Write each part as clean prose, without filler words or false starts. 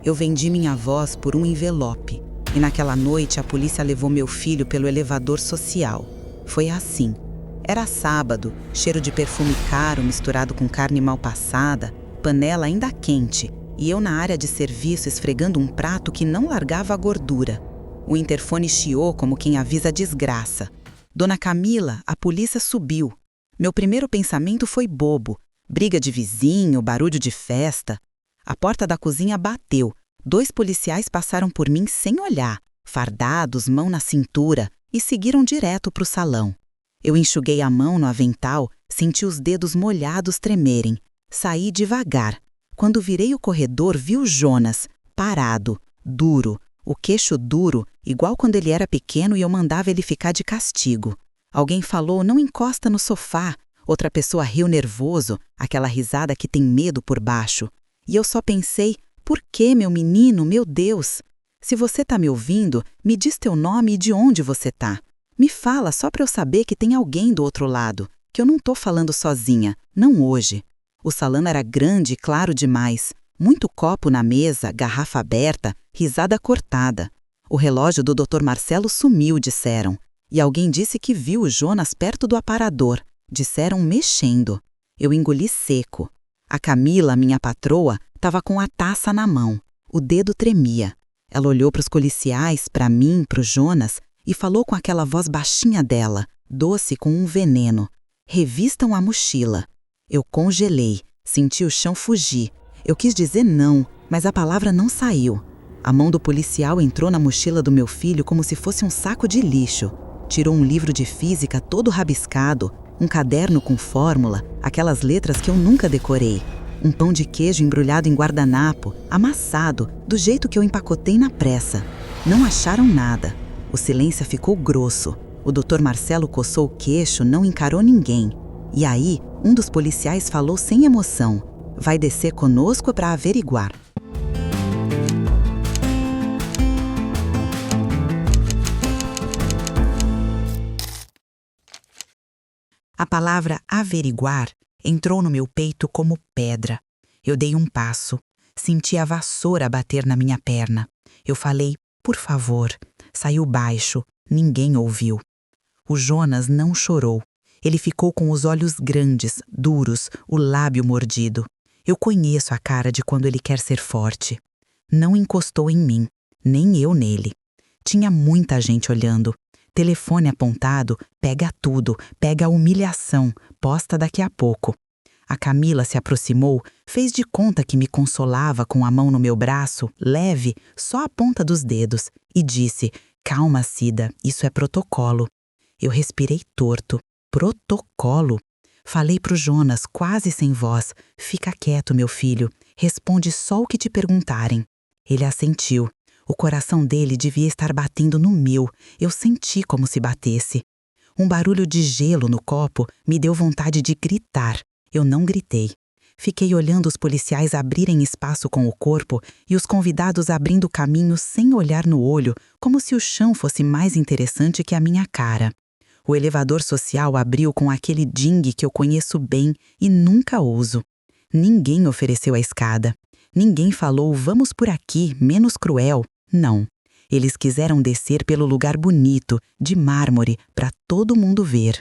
Eu vendi minha voz por um envelope. E naquela noite a polícia levou meu filho pelo elevador social. Foi assim. Era sábado, cheiro de perfume caro misturado com carne mal passada, panela ainda quente, e eu na área de serviço esfregando um prato que não largava a gordura. O interfone chiou como quem avisa a desgraça. Dona Camila, a polícia subiu. Meu primeiro pensamento foi bobo. Briga de vizinho, barulho de festa. A porta da cozinha bateu. 2 policiais passaram por mim sem olhar, fardados, mão na cintura, e seguiram direto para o salão. Eu enxuguei a mão no avental, senti os dedos molhados tremerem. Saí devagar. Quando virei o corredor, vi o Jonas, parado, duro, o queixo duro, igual quando ele era pequeno e eu mandava ele ficar de castigo. Alguém falou, não encosta no sofá. Outra pessoa riu nervoso, aquela risada que tem medo por baixo. E eu só pensei, por que, meu menino, meu Deus? Se você tá me ouvindo, me diz teu nome e de onde você tá. Me fala só para eu saber que tem alguém do outro lado, que eu não tô falando sozinha, não hoje. O salão era grande e claro demais. Muito copo na mesa, garrafa aberta, risada cortada. O relógio do Dr. Marcelo sumiu, disseram. E alguém disse que viu o Jonas perto do aparador. Disseram mexendo. Eu engoli seco. A Camila, minha patroa, estava com a taça na mão. O dedo tremia. Ela olhou para os policiais, para mim, para o Jonas, e falou com aquela voz baixinha dela, doce com um veneno. Revistam a mochila. Eu congelei, senti o chão fugir. Eu quis dizer não, mas a palavra não saiu. A mão do policial entrou na mochila do meu filho como se fosse um saco de lixo. Tirou um livro de física todo rabiscado, um caderno com fórmula, aquelas letras que eu nunca decorei. Um pão de queijo embrulhado em guardanapo, amassado, do jeito que eu empacotei na pressa. Não acharam nada. O silêncio ficou grosso. O Dr. Marcelo coçou o queixo, não encarou ninguém. E aí, um dos policiais falou sem emoção. Vai descer conosco para averiguar. A palavra averiguar entrou no meu peito como pedra. Eu dei um passo. Senti a vassoura bater na minha perna. Eu falei, por favor. Saiu baixo. Ninguém ouviu. O Jonas não chorou. Ele ficou com os olhos grandes, duros, o lábio mordido. Eu conheço a cara de quando ele quer ser forte. Não encostou em mim, nem eu nele. Tinha muita gente olhando. Telefone apontado, pega tudo, pega a humilhação, posta daqui a pouco. A Camila se aproximou, fez de conta que me consolava com a mão no meu braço, leve, só a ponta dos dedos, e disse, calma, Cida, isso é protocolo. Eu respirei torto. Protocolo? Falei pro Jonas, quase sem voz, fica quieto, meu filho, responde só o que te perguntarem. Ele assentiu. O coração dele devia estar batendo no meu, eu senti como se batesse. Um barulho de gelo no copo me deu vontade de gritar. Eu não gritei. Fiquei olhando os policiais abrirem espaço com o corpo e os convidados abrindo caminho sem olhar no olho, como se o chão fosse mais interessante que a minha cara. O elevador social abriu com aquele dingue que eu conheço bem e nunca uso. Ninguém ofereceu a escada. Ninguém falou, vamos por aqui, menos cruel. Não. Eles quiseram descer pelo lugar bonito, de mármore, para todo mundo ver.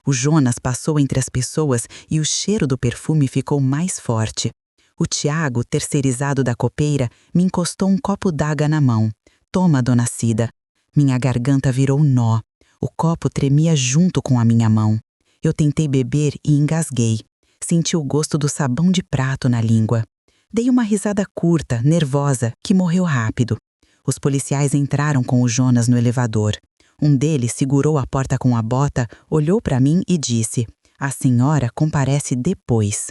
O Jonas passou entre as pessoas e o cheiro do perfume ficou mais forte. O Tiago, terceirizado da copeira, me encostou um copo d'água na mão. Toma, dona Cida. Minha garganta virou nó. O copo tremia junto com a minha mão. Eu tentei beber e engasguei. Senti o gosto do sabão de prato na língua. Dei uma risada curta, nervosa, que morreu rápido. Os policiais entraram com o Jonas no elevador. Um deles segurou a porta com a bota, olhou para mim e disse, a senhora comparece depois.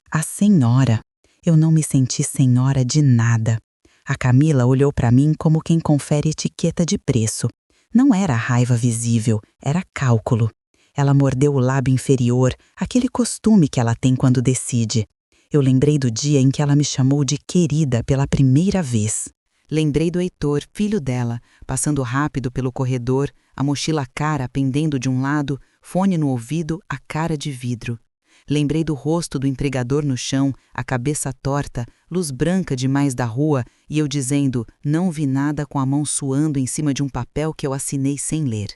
A senhora? Eu não me senti senhora de nada. A Camila olhou para mim como quem confere etiqueta de preço. Não era raiva visível, era cálculo. Ela mordeu o lábio inferior, aquele costume que ela tem quando decide. Eu lembrei do dia em que ela me chamou de querida pela primeira vez. Lembrei do Heitor, filho dela, passando rápido pelo corredor, a mochila cara pendendo de um lado, fone no ouvido, a cara de vidro. Lembrei do rosto do entregador no chão, a cabeça torta, luz branca demais da rua e eu dizendo não vi nada com a mão suando em cima de um papel que eu assinei sem ler.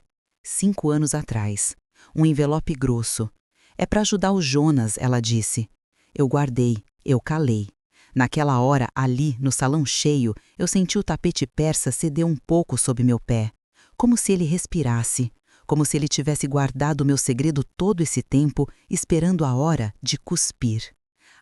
5 anos atrás. Um envelope grosso. É para ajudar o Jonas, ela disse. Eu guardei, eu calei. Naquela hora, ali, no salão cheio, eu senti o tapete persa ceder um pouco sob meu pé. Como se ele respirasse. Como se ele tivesse guardado o meu segredo todo esse tempo, esperando a hora de cuspir.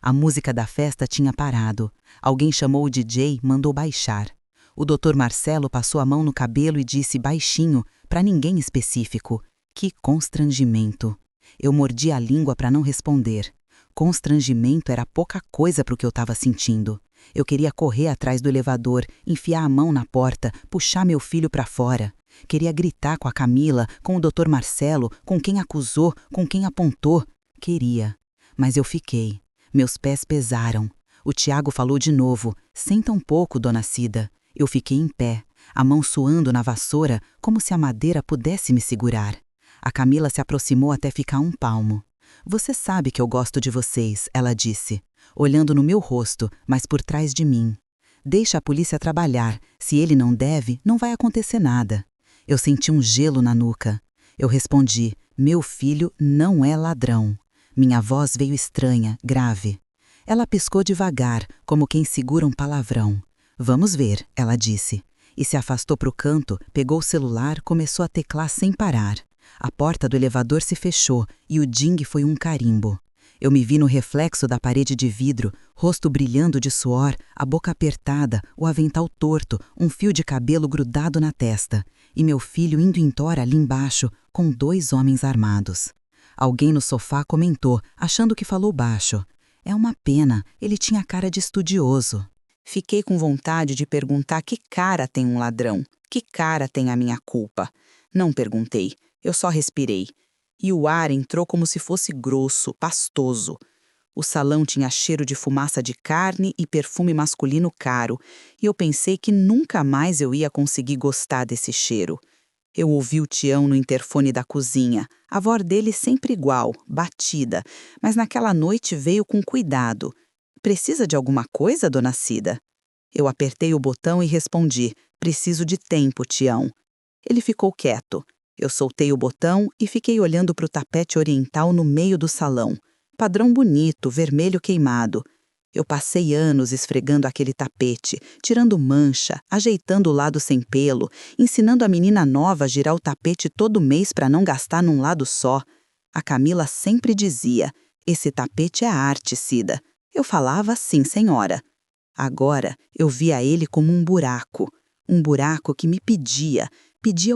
A música da festa tinha parado. Alguém chamou o DJ, mandou baixar. O Dr. Marcelo passou a mão no cabelo e disse baixinho, para ninguém específico. Que constrangimento. Eu mordi a língua para não responder. Constrangimento era pouca coisa para o que eu estava sentindo. Eu queria correr atrás do elevador, enfiar a mão na porta, puxar meu filho para fora. Queria gritar com a Camila, com o Dr. Marcelo, com quem acusou, com quem apontou. Queria. Mas eu fiquei. Meus pés pesaram. O Tiago falou de novo. Senta um pouco, dona Cida. Eu fiquei em pé, a mão suando na vassoura, como se a madeira pudesse me segurar. A Camila se aproximou até ficar um palmo. Você sabe que eu gosto de vocês, ela disse, olhando no meu rosto, mas por trás de mim. Deixa a polícia trabalhar. Se ele não deve, não vai acontecer nada. Eu senti um gelo na nuca. Eu respondi, meu filho não é ladrão. Minha voz veio estranha, grave. Ela piscou devagar, como quem segura um palavrão. Vamos ver, ela disse. E se afastou para o canto, pegou o celular, começou a teclar sem parar. A porta do elevador se fechou e o ding foi um carimbo. Eu me vi no reflexo da parede de vidro, rosto brilhando de suor, a boca apertada, o avental torto, um fio de cabelo grudado na testa. E meu filho indo embora ali embaixo, com 2 homens armados. Alguém no sofá comentou, achando que falou baixo. É uma pena, ele tinha cara de estudioso. Fiquei com vontade de perguntar que cara tem um ladrão, que cara tem a minha culpa. Não perguntei, eu só respirei. E o ar entrou como se fosse grosso, pastoso. O salão tinha cheiro de fumaça de carne e perfume masculino caro, e eu pensei que nunca mais eu ia conseguir gostar desse cheiro. Eu ouvi o Tião no interfone da cozinha, a voz dele sempre igual, batida, mas naquela noite veio com cuidado. Precisa de alguma coisa, dona Cida? Eu apertei o botão e respondi, preciso de tempo, Tião. Ele ficou quieto. Eu soltei o botão e fiquei olhando para o tapete oriental no meio do salão. Padrão bonito, vermelho queimado. Eu passei anos esfregando aquele tapete, tirando mancha, ajeitando o lado sem pelo, ensinando a menina nova a girar o tapete todo mês para não gastar num lado só. A Camila sempre dizia, esse tapete é arte, Cida. Eu falava, sim, senhora. Agora eu via ele como um buraco que me pedia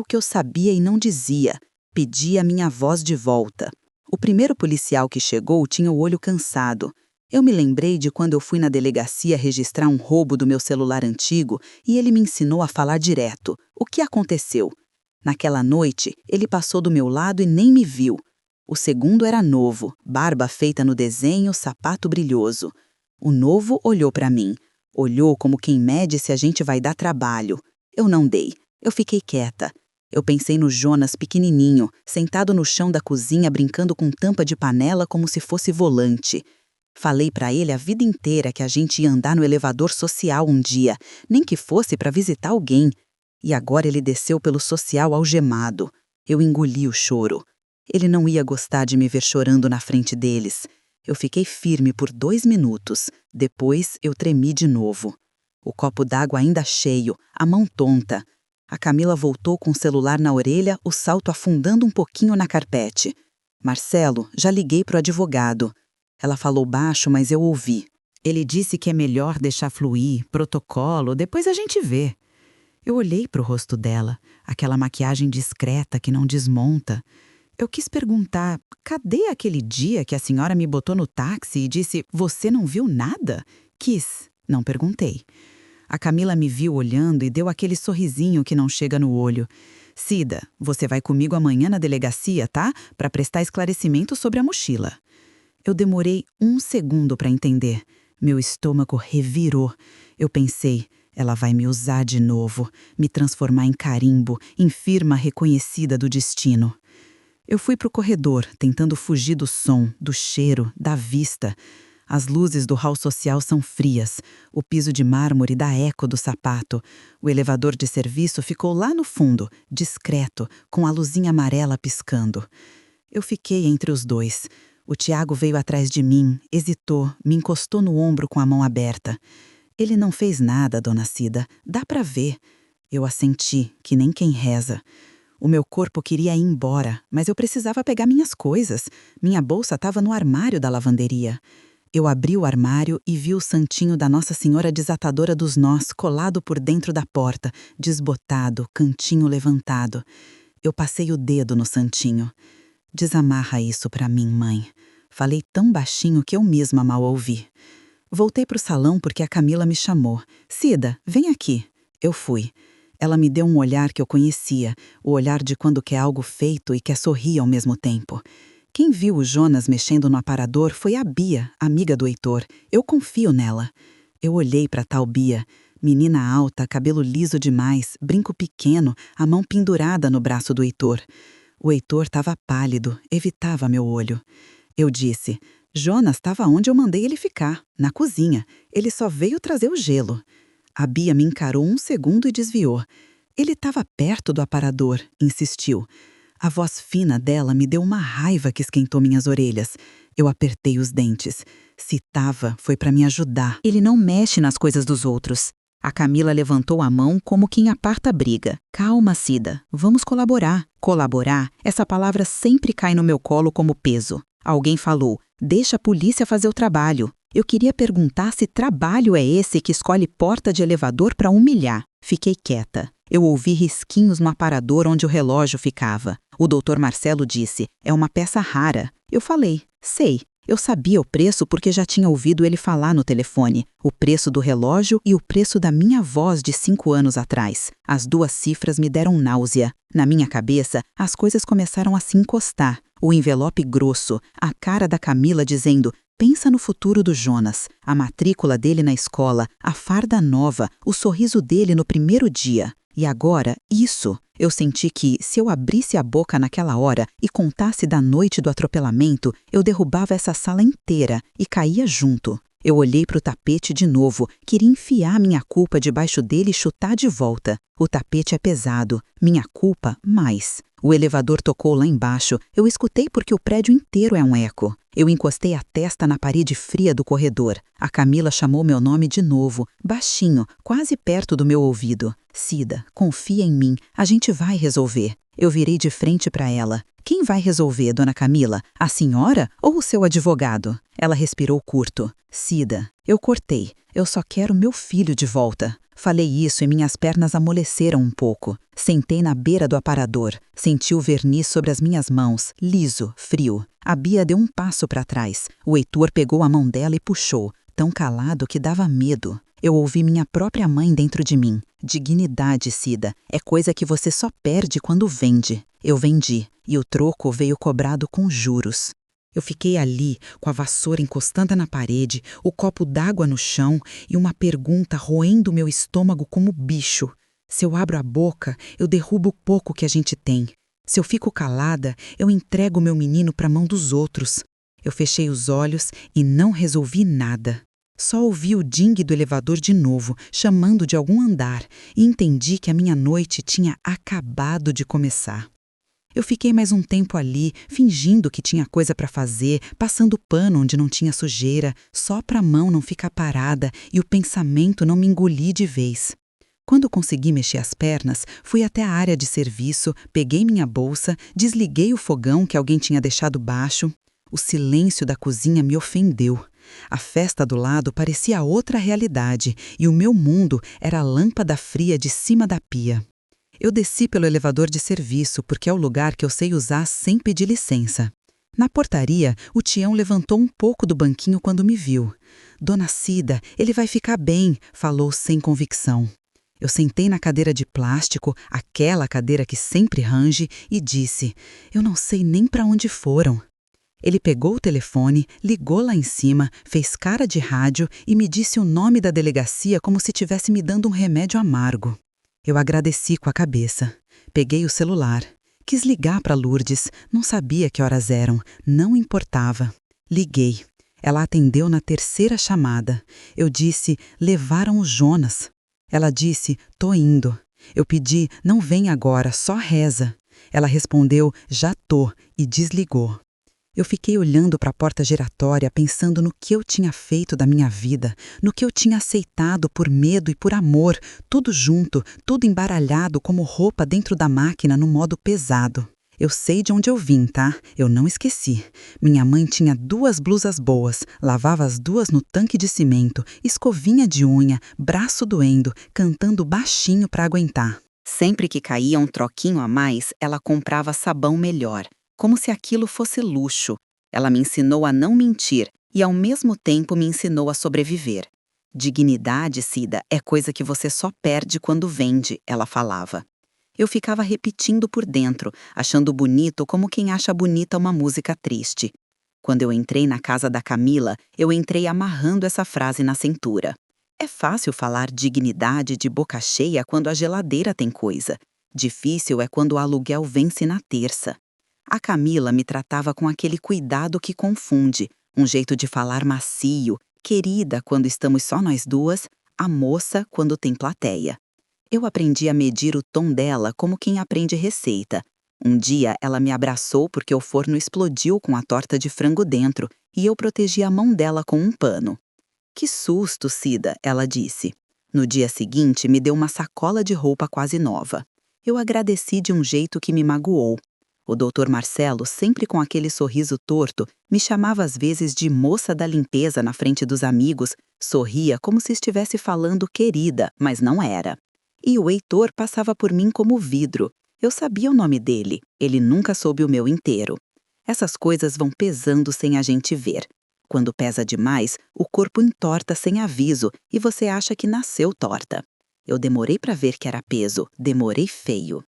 o que eu sabia e não dizia, pedia a minha voz de volta. O primeiro policial que chegou tinha o olho cansado. Eu me lembrei de quando eu fui na delegacia registrar um roubo do meu celular antigo e ele me ensinou a falar direto. O que aconteceu? Naquela noite, ele passou do meu lado e nem me viu. O segundo era novo, barba feita no desenho, sapato brilhoso. O novo olhou para mim. Olhou como quem mede se a gente vai dar trabalho. Eu não dei. Eu fiquei quieta. Eu pensei no Jonas pequenininho, sentado no chão da cozinha brincando com tampa de panela como se fosse volante. Falei para ele a vida inteira que a gente ia andar no elevador social um dia, nem que fosse para visitar alguém. E agora ele desceu pelo social algemado. Eu engoli o choro. Ele não ia gostar de me ver chorando na frente deles. Eu fiquei firme por 2 minutos. Depois eu tremi de novo. O copo d'água ainda cheio, a mão tonta. A Camila voltou com o celular na orelha, o salto afundando um pouquinho na carpete. Marcelo, já liguei pro advogado. Ela falou baixo, mas eu ouvi. Ele disse que é melhor deixar fluir, protocolo, depois a gente vê. Eu olhei pro rosto dela, aquela maquiagem discreta que não desmonta. Eu quis perguntar, cadê aquele dia que a senhora me botou no táxi e disse, você não viu nada? Quis, não perguntei. A Camila me viu olhando e deu aquele sorrisinho que não chega no olho. Cida, você vai comigo amanhã na delegacia, tá? Para prestar esclarecimento sobre a mochila. Eu demorei 1 segundo para entender. Meu estômago revirou. Eu pensei, ela vai me usar de novo, me transformar em carimbo, em firma reconhecida do destino. Eu fui pro corredor, tentando fugir do som, do cheiro, da vista. As luzes do hall social são frias. O piso de mármore dá eco do sapato. O elevador de serviço ficou lá no fundo, discreto, com a luzinha amarela piscando. Eu fiquei entre os dois. O Tiago veio atrás de mim, hesitou, me encostou no ombro com a mão aberta. Ele não fez nada, dona Cida. Dá pra ver. Eu assenti, que nem quem reza. O meu corpo queria ir embora, mas eu precisava pegar minhas coisas. Minha bolsa estava no armário da lavanderia. Eu abri o armário e vi o santinho da Nossa Senhora Desatadora dos Nós colado por dentro da porta, desbotado, cantinho levantado. Eu passei o dedo no santinho. Desamarra isso pra mim, mãe. Falei tão baixinho que eu mesma mal ouvi. Voltei pro salão porque a Camila me chamou. Cida, vem aqui. Eu fui. Ela me deu um olhar que eu conhecia, o olhar de quando quer algo feito e quer sorrir ao mesmo tempo. Quem viu o Jonas mexendo no aparador foi a Bia, amiga do Heitor. Eu confio nela. Eu olhei para tal Bia, menina alta, cabelo liso demais, brinco pequeno, a mão pendurada no braço do Heitor. O Heitor estava pálido, evitava meu olho. Eu disse, Jonas estava onde eu mandei ele ficar, na cozinha. Ele só veio trazer o gelo. A Bia me encarou um segundo e desviou. Ele estava perto do aparador, insistiu. A voz fina dela me deu uma raiva que esquentou minhas orelhas. Eu apertei os dentes. Se tava, foi para me ajudar. Ele não mexe nas coisas dos outros. A Camila levantou a mão como quem aparta a briga. Calma, Cida, vamos colaborar. Colaborar, essa palavra sempre cai no meu colo como peso. Alguém falou, deixa a polícia fazer o trabalho. Eu queria perguntar se trabalho é esse que escolhe porta de elevador para humilhar. Fiquei quieta. Eu ouvi risquinhos no aparador onde o relógio ficava. O doutor Marcelo disse, é uma peça rara. Eu falei, sei. Eu sabia o preço porque já tinha ouvido ele falar no telefone. O preço do relógio e o preço da minha voz de 5 anos atrás. As duas cifras me deram náusea. Na minha cabeça, as coisas começaram a se encostar. O envelope grosso, a cara da Camila dizendo, pensa no futuro do Jonas, a matrícula dele na escola, a farda nova, o sorriso dele no primeiro dia. E agora, isso. Eu senti que, se eu abrisse a boca naquela hora e contasse da noite do atropelamento, eu derrubava essa sala inteira e caía junto. Eu olhei para o tapete de novo, queria enfiar minha culpa debaixo dele e chutar de volta. O tapete é pesado, minha culpa mais. O elevador tocou lá embaixo, eu escutei porque o prédio inteiro é um eco. Eu encostei a testa na parede fria do corredor. A Camila chamou meu nome de novo, baixinho, quase perto do meu ouvido. Cida, confia em mim, a gente vai resolver. Eu virei de frente para ela. Quem vai resolver, dona Camila? A senhora ou o seu advogado? Ela respirou curto. Cida, eu cortei. Eu só quero meu filho de volta. Falei isso e minhas pernas amoleceram um pouco. Sentei na beira do aparador. Senti o verniz sobre as minhas mãos, liso, frio. A Bia deu um passo para trás. O Heitor pegou a mão dela e puxou, tão calado que dava medo. Eu ouvi minha própria mãe dentro de mim. Dignidade, Cida, é coisa que você só perde quando vende. Eu vendi, e o troco veio cobrado com juros. Eu fiquei ali, com a vassoura encostada na parede, o copo d'água no chão e uma pergunta roendo meu estômago como bicho. Se eu abro a boca, eu derrubo o pouco que a gente tem. Se eu fico calada, eu entrego meu menino para a mão dos outros. Eu fechei os olhos e não resolvi nada. Só ouvi o dingue do elevador de novo, chamando de algum andar, e entendi que a minha noite tinha acabado de começar. Eu fiquei mais um tempo ali, fingindo que tinha coisa para fazer, passando pano onde não tinha sujeira, só para a mão não ficar parada e o pensamento não me engolir de vez. Quando consegui mexer as pernas, fui até a área de serviço, peguei minha bolsa, desliguei o fogão que alguém tinha deixado baixo. O silêncio da cozinha me ofendeu. A festa do lado parecia outra realidade e o meu mundo era a lâmpada fria de cima da pia. Eu desci pelo elevador de serviço porque é o lugar que eu sei usar sem pedir licença. Na portaria, o Tião levantou um pouco do banquinho quando me viu. Dona Cida, ele vai ficar bem, falou sem convicção. Eu sentei na cadeira de plástico, aquela cadeira que sempre range, e disse, eu não sei nem para onde foram. Ele pegou o telefone, ligou lá em cima, fez cara de rádio e me disse o nome da delegacia como se estivesse me dando um remédio amargo. Eu agradeci com a cabeça. Peguei o celular. Quis ligar para Lourdes. Não sabia que horas eram. Não importava. Liguei. Ela atendeu na terceira chamada. Eu disse, levaram o Jonas. Ela disse, tô indo. Eu pedi, não vem agora, só reza. Ela respondeu, já tô, e desligou. Eu fiquei olhando para a porta giratória, pensando no que eu tinha feito da minha vida, no que eu tinha aceitado por medo e por amor, tudo junto, tudo embaralhado como roupa dentro da máquina no modo pesado. Eu sei de onde eu vim, tá? Eu não esqueci. Minha mãe tinha 2 blusas boas, lavava as 2 no tanque de cimento, escovinha de unha, braço doendo, cantando baixinho para aguentar. Sempre que caía um troquinho a mais, ela comprava sabão melhor, como se aquilo fosse luxo. Ela me ensinou a não mentir e, ao mesmo tempo, me ensinou a sobreviver. Dignidade, Cida, é coisa que você só perde quando vende, ela falava. Eu ficava repetindo por dentro, achando bonito como quem acha bonita uma música triste. Quando eu entrei na casa da Camila, eu entrei amarrando essa frase na cintura. É fácil falar dignidade de boca cheia quando a geladeira tem coisa. Difícil é quando o aluguel vence na terça. A Camila me tratava com aquele cuidado que confunde, um jeito de falar macio, querida quando estamos só nós duas, a moça quando tem plateia. Eu aprendi a medir o tom dela como quem aprende receita. Um dia ela me abraçou porque o forno explodiu com a torta de frango dentro e eu protegi a mão dela com um pano. Que susto, Cida, ela disse. No dia seguinte me deu uma sacola de roupa quase nova. Eu agradeci de um jeito que me magoou. O doutor Marcelo, sempre com aquele sorriso torto, me chamava às vezes de moça da limpeza na frente dos amigos, sorria como se estivesse falando querida, mas não era. E o Heitor passava por mim como vidro. Eu sabia o nome dele, ele nunca soube o meu inteiro. Essas coisas vão pesando sem a gente ver. Quando pesa demais, o corpo entorta sem aviso e você acha que nasceu torta. Eu demorei para ver que era peso, demorei feio.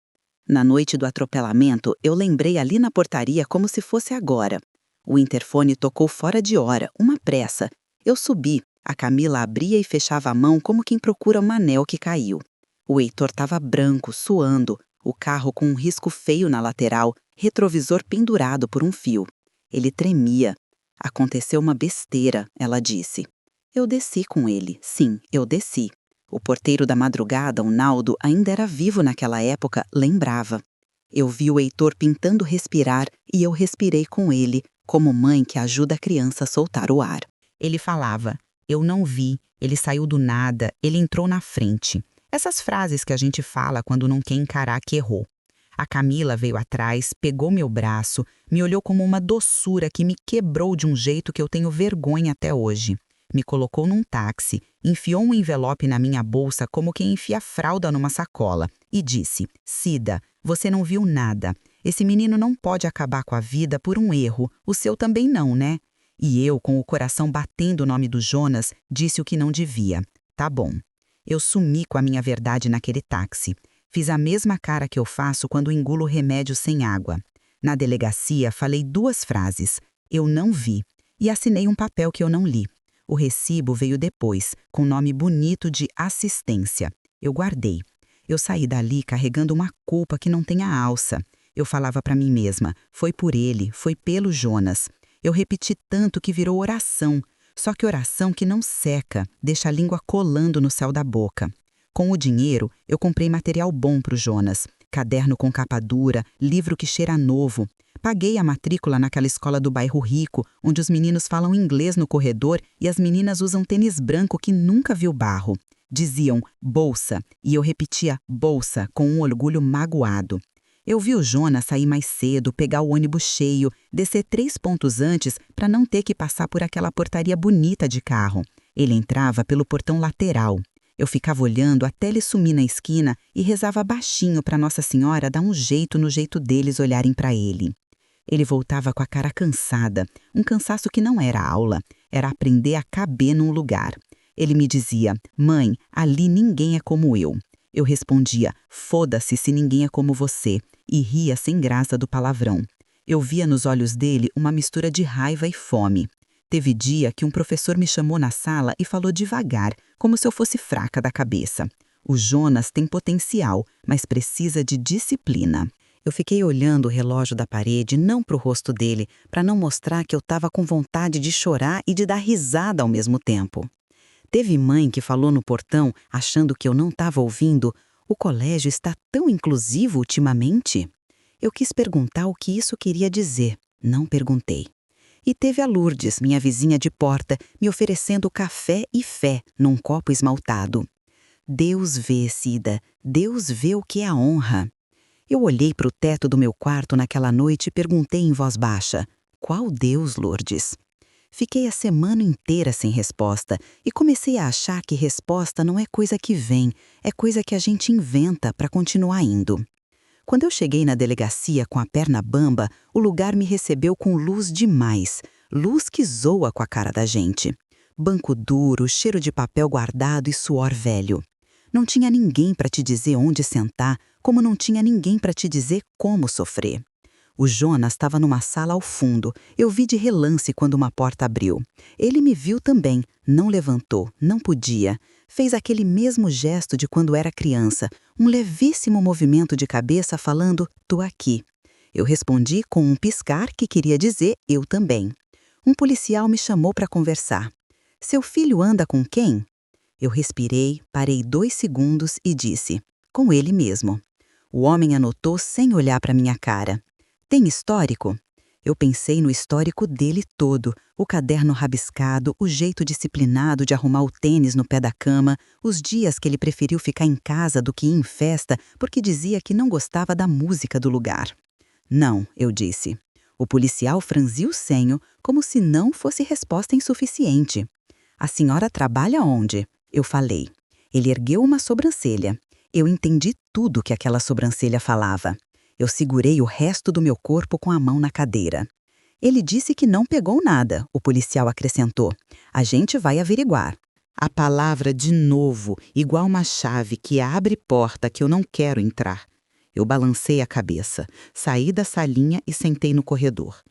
Na noite do atropelamento, eu lembrei ali na portaria como se fosse agora. O interfone tocou fora de hora, uma pressa. Eu subi, a Camila abria e fechava a mão como quem procura um anel que caiu. O Heitor estava branco, suando, o carro com um risco feio na lateral, retrovisor pendurado por um fio. Ele tremia. Aconteceu uma besteira, ela disse. Eu desci com ele, sim, eu desci. O porteiro da madrugada, o Naldo, ainda era vivo naquela época, lembrava. Eu vi o Heitor pintando respirar e eu respirei com ele, como mãe que ajuda a criança a soltar o ar. Ele falava, eu não vi, ele saiu do nada, ele entrou na frente. Essas frases que a gente fala quando não quer encarar que errou. A Camila veio atrás, pegou meu braço, me olhou como uma doçura que me quebrou de um jeito que eu tenho vergonha até hoje. Me colocou num táxi, enfiou um envelope na minha bolsa como quem enfia fralda numa sacola e disse, Cida, você não viu nada. Esse menino não pode acabar com a vida por um erro, o seu também não, né? E eu, com o coração batendo o nome do Jonas, disse o que não devia. Tá bom. Eu sumi com a minha verdade naquele táxi. Fiz a mesma cara que eu faço quando engulo remédio sem água. Na delegacia, falei 2 frases. Eu não vi. E assinei um papel que eu não li. O recibo veio depois, com nome bonito de assistência. Eu guardei. Eu saí dali carregando uma culpa que não tem a alça. Eu falava para mim mesma, foi por ele, foi pelo Jonas. Eu repeti tanto que virou oração. Só que oração que não seca, deixa a língua colando no céu da boca. Com o dinheiro, eu comprei material bom para o Jonas. Caderno com capa dura, livro que cheira novo. Paguei a matrícula naquela escola do bairro rico, onde os meninos falam inglês no corredor e as meninas usam tênis branco que nunca viu barro. Diziam bolsa, e eu repetia bolsa com um orgulho magoado. Eu vi o Jonas sair mais cedo, pegar o ônibus cheio, descer 3 pontos antes para não ter que passar por aquela portaria bonita de carro. Ele entrava pelo portão lateral. Eu ficava olhando até ele sumir na esquina e rezava baixinho para Nossa Senhora dar um jeito no jeito deles olharem para ele. Ele voltava com a cara cansada, um cansaço que não era aula, era aprender a caber num lugar. Ele me dizia, mãe, ali ninguém é como eu. Eu respondia, foda-se se ninguém é como você, e ria sem graça do palavrão. Eu via nos olhos dele uma mistura de raiva e fome. Teve dia que um professor me chamou na sala e falou devagar, como se eu fosse fraca da cabeça. O Jonas tem potencial, mas precisa de disciplina. Eu fiquei olhando o relógio da parede, não para o rosto dele, para não mostrar que eu estava com vontade de chorar e de dar risada ao mesmo tempo. Teve mãe que falou no portão, achando que eu não estava ouvindo: "O colégio está tão inclusivo ultimamente?" Eu quis perguntar o que isso queria dizer, não perguntei. E teve a Lourdes, minha vizinha de porta, me oferecendo café e fé num copo esmaltado. Deus vê, Cida, Deus vê o que é a honra. Eu olhei para o teto do meu quarto naquela noite e perguntei em voz baixa: "Qual Deus, Lourdes?" Fiquei a semana inteira sem resposta e comecei a achar que resposta não é coisa que vem, é coisa que a gente inventa para continuar indo. Quando eu cheguei na delegacia com a perna bamba, o lugar me recebeu com luz demais, luz que zoa com a cara da gente. Banco duro, cheiro de papel guardado e suor velho. Não tinha ninguém para te dizer onde sentar, como não tinha ninguém para te dizer como sofrer. O Jonas estava numa sala ao fundo. Eu vi de relance quando uma porta abriu. Ele me viu também. Não levantou, não podia. Fez aquele mesmo gesto de quando era criança, um levíssimo movimento de cabeça falando: "Tô aqui." Eu respondi com um piscar que queria dizer: "Eu também." Um policial me chamou para conversar. "Seu filho anda com quem?" Eu respirei, parei 2 segundos e disse: "Com ele mesmo." O homem anotou sem olhar para minha cara. "Tem histórico?" Eu pensei no histórico dele todo, o caderno rabiscado, o jeito disciplinado de arrumar o tênis no pé da cama, os dias que ele preferiu ficar em casa do que ir em festa porque dizia que não gostava da música do lugar. "Não", eu disse. O policial franziu o senho, como se não fosse resposta insuficiente. "A senhora trabalha onde?" Eu falei. Ele ergueu uma sobrancelha. Eu entendi tudo que aquela sobrancelha falava. Eu segurei o resto do meu corpo com a mão na cadeira. "Ele disse que não pegou nada", o policial acrescentou. "A gente vai averiguar." A palavra de novo, igual uma chave que abre porta que eu não quero entrar. Eu balancei a cabeça, saí da salinha e sentei no corredor.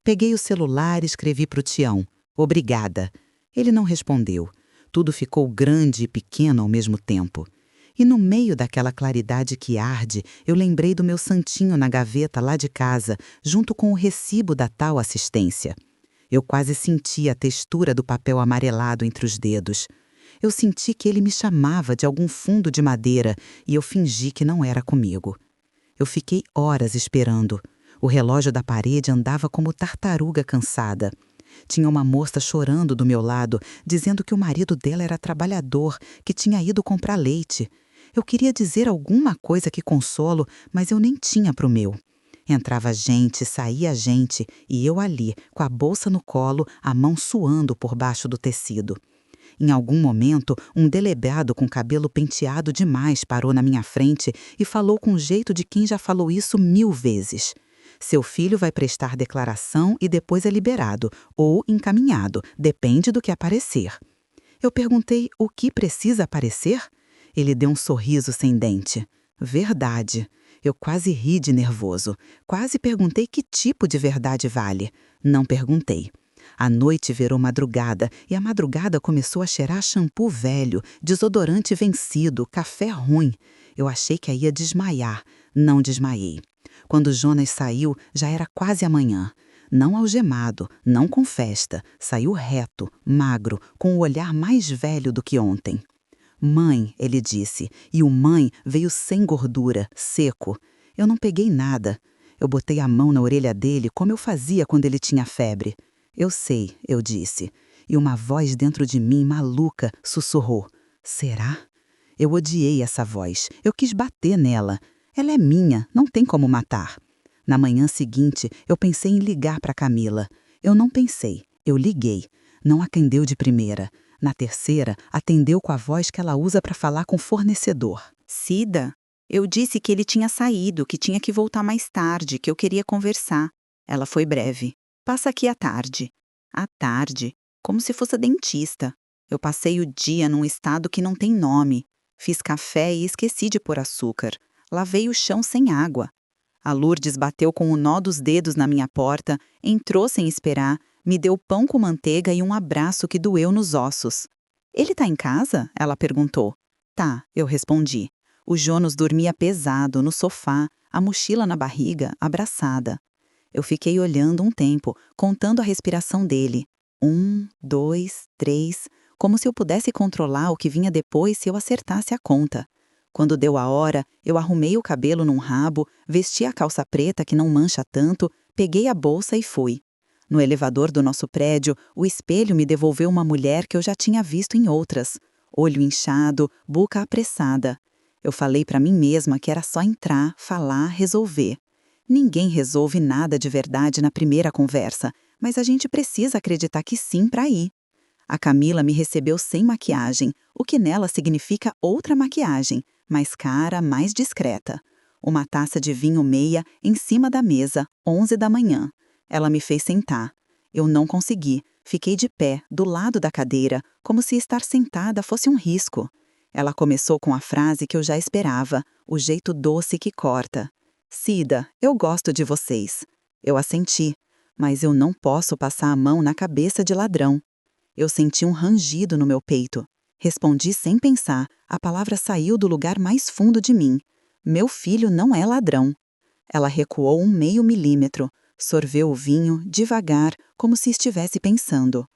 Peguei o celular e escrevi para o Tião: "Obrigada." Ele não respondeu. Tudo ficou grande e pequeno ao mesmo tempo. E no meio daquela claridade que arde, eu lembrei do meu santinho na gaveta lá de casa, junto com o recibo da tal assistência. Eu quase senti a textura do papel amarelado entre os dedos. Eu senti que ele me chamava de algum fundo de madeira e eu fingi que não era comigo. Eu fiquei horas esperando. O relógio da parede andava como tartaruga cansada. Tinha uma moça chorando do meu lado, dizendo que o marido dela era trabalhador, que tinha ido comprar leite. Eu queria dizer alguma coisa que consolo, mas eu nem tinha pro meu. Entrava gente, saía gente, e eu ali, com a bolsa no colo, a mão suando por baixo do tecido. Em algum momento, um delegado com cabelo penteado demais parou na minha frente e falou com o jeito de quem já falou isso 1000 vezes. "Seu filho vai prestar declaração e depois é liberado, ou encaminhado, depende do que aparecer." Eu perguntei: "O que precisa aparecer?" Ele deu um sorriso sem dente. "Verdade." Eu quase ri de nervoso. Quase perguntei que tipo de verdade vale. Não perguntei. A noite virou madrugada e a madrugada começou a cheirar shampoo velho, desodorante vencido, café ruim. Eu achei que ia desmaiar. Não desmaiei. Quando Jonas saiu, já era quase amanhã. Não algemado, não com festa. Saiu reto, magro, com o olhar mais velho do que ontem. "Mãe", ele disse, e o "mãe" veio sem gordura, seco. Eu não peguei nada. Eu botei a mão na orelha dele como eu fazia quando ele tinha febre. "Eu sei", eu disse. E uma voz dentro de mim, maluca, sussurrou: "Será?" Eu odiei essa voz. Eu quis bater nela. Ela é minha, não tem como matar. Na manhã seguinte, eu pensei em ligar para Camila. Eu não pensei, eu liguei. Não atendeu de primeira. Na terceira, atendeu com a voz que ela usa para falar com o fornecedor. "Cida, eu disse que ele tinha saído, que tinha que voltar mais tarde, que eu queria conversar." Ela foi breve. "Passa aqui à tarde." À tarde? Como se fosse dentista. Eu passei o dia num estado que não tem nome. Fiz café e esqueci de pôr açúcar. Lavei o chão sem água. A Lourdes bateu com o nó dos dedos na minha porta, entrou sem esperar, me deu pão com manteiga e um abraço que doeu nos ossos. "Ele tá em casa?" ela perguntou. "Tá", eu respondi. O Jonas dormia pesado, no sofá, a mochila na barriga, abraçada. Eu fiquei olhando um tempo, contando a respiração dele. 1, 2, 3, como se eu pudesse controlar o que vinha depois se eu acertasse a conta. Quando deu a hora, eu arrumei o cabelo num rabo, vesti a calça preta que não mancha tanto, peguei a bolsa e fui. No elevador do nosso prédio, o espelho me devolveu uma mulher que eu já tinha visto em outras. Olho inchado, boca apressada. Eu falei para mim mesma que era só entrar, falar, resolver. Ninguém resolve nada de verdade na primeira conversa, mas a gente precisa acreditar que sim para ir. A Camila me recebeu sem maquiagem, o que nela significa outra maquiagem, mais cara, mais discreta. Uma taça de vinho meia em cima da mesa, 11 da manhã. Ela me fez sentar. Eu não consegui. Fiquei de pé, do lado da cadeira, como se estar sentada fosse um risco. Ela começou com a frase que eu já esperava, o jeito doce que corta. Cida, eu gosto de vocês. Eu assenti, mas eu não posso passar a mão na cabeça de ladrão. Eu senti um rangido no meu peito. Respondi sem pensar, a palavra saiu do lugar mais fundo de mim. Meu filho não é ladrão. Ela recuou 1/2 milímetro, sorveu o vinho, devagar, como se estivesse pensando.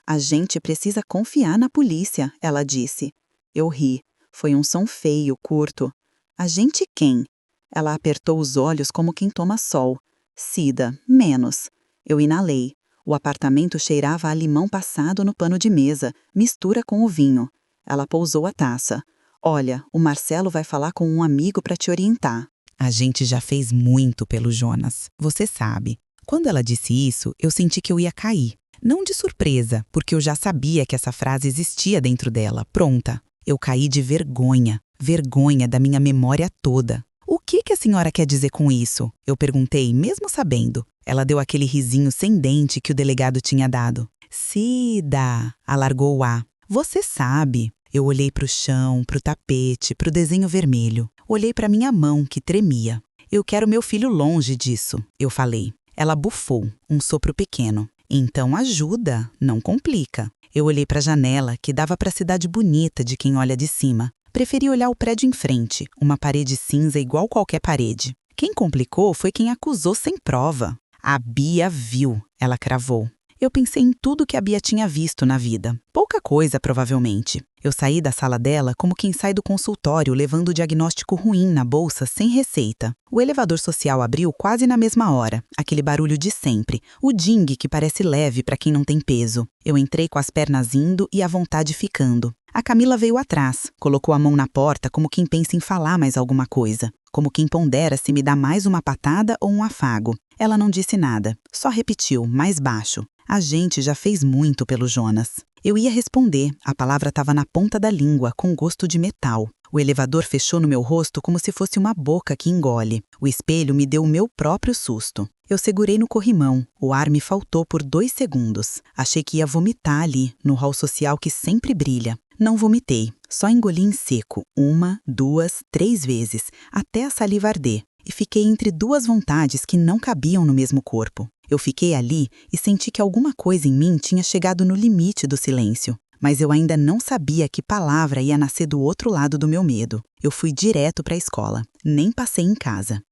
A gente precisa confiar na polícia, ela disse. Eu ri. Foi um som feio, curto. A gente quem? Ela apertou os olhos como quem toma sol. Cida, menos. Eu inalei. O apartamento cheirava a limão passado no pano de mesa, mistura com o vinho. Ela pousou a taça. Olha, o Marcelo vai falar com um amigo para te orientar. A gente já fez muito pelo Jonas, você sabe. Quando ela disse isso, eu senti que eu ia cair. Não de surpresa, porque eu já sabia que essa frase existia dentro dela, pronta. Eu caí de vergonha, vergonha da minha memória toda. O que a senhora quer dizer com isso? Eu perguntei, mesmo sabendo. Ela deu aquele risinho sem dente que o delegado tinha dado. Cida, alargou o A. Você sabe. Eu olhei para o chão, para o tapete, para o desenho vermelho. Olhei para minha mão, que tremia. Eu quero meu filho longe disso, eu falei. Ela bufou, um sopro pequeno. Então ajuda, não complica. Eu olhei para a janela, que dava para a cidade bonita de quem olha de cima. Preferi olhar o prédio em frente, uma parede cinza igual qualquer parede. Quem complicou foi quem acusou sem prova. A Bia viu, ela cravou. Eu pensei em tudo que a Bia tinha visto na vida. Pouca coisa, provavelmente. Eu saí da sala dela como quem sai do consultório levando o diagnóstico ruim na bolsa sem receita. O elevador social abriu quase na mesma hora, aquele barulho de sempre, o dingue que parece leve para quem não tem peso. Eu entrei com as pernas indo e a vontade ficando. A Camila veio atrás, colocou a mão na porta como quem pensa em falar mais alguma coisa, como quem pondera se me dá mais uma patada ou um afago. Ela não disse nada, só repetiu, mais baixo. A gente já fez muito pelo Jonas. Eu ia responder, a palavra estava na ponta da língua, com gosto de metal. O elevador fechou no meu rosto como se fosse uma boca que engole. O espelho me deu o meu próprio susto. Eu segurei no corrimão, o ar me faltou por 2 segundos. Achei que ia vomitar ali, no hall social que sempre brilha. Não vomitei, só engoli em seco, 1, 2, 3 vezes, até a saliva arder. E fiquei entre 2 vontades que não cabiam no mesmo corpo. Eu fiquei ali e senti que alguma coisa em mim tinha chegado no limite do silêncio. Mas eu ainda não sabia que palavra ia nascer do outro lado do meu medo. Eu fui direto para a escola, nem passei em casa.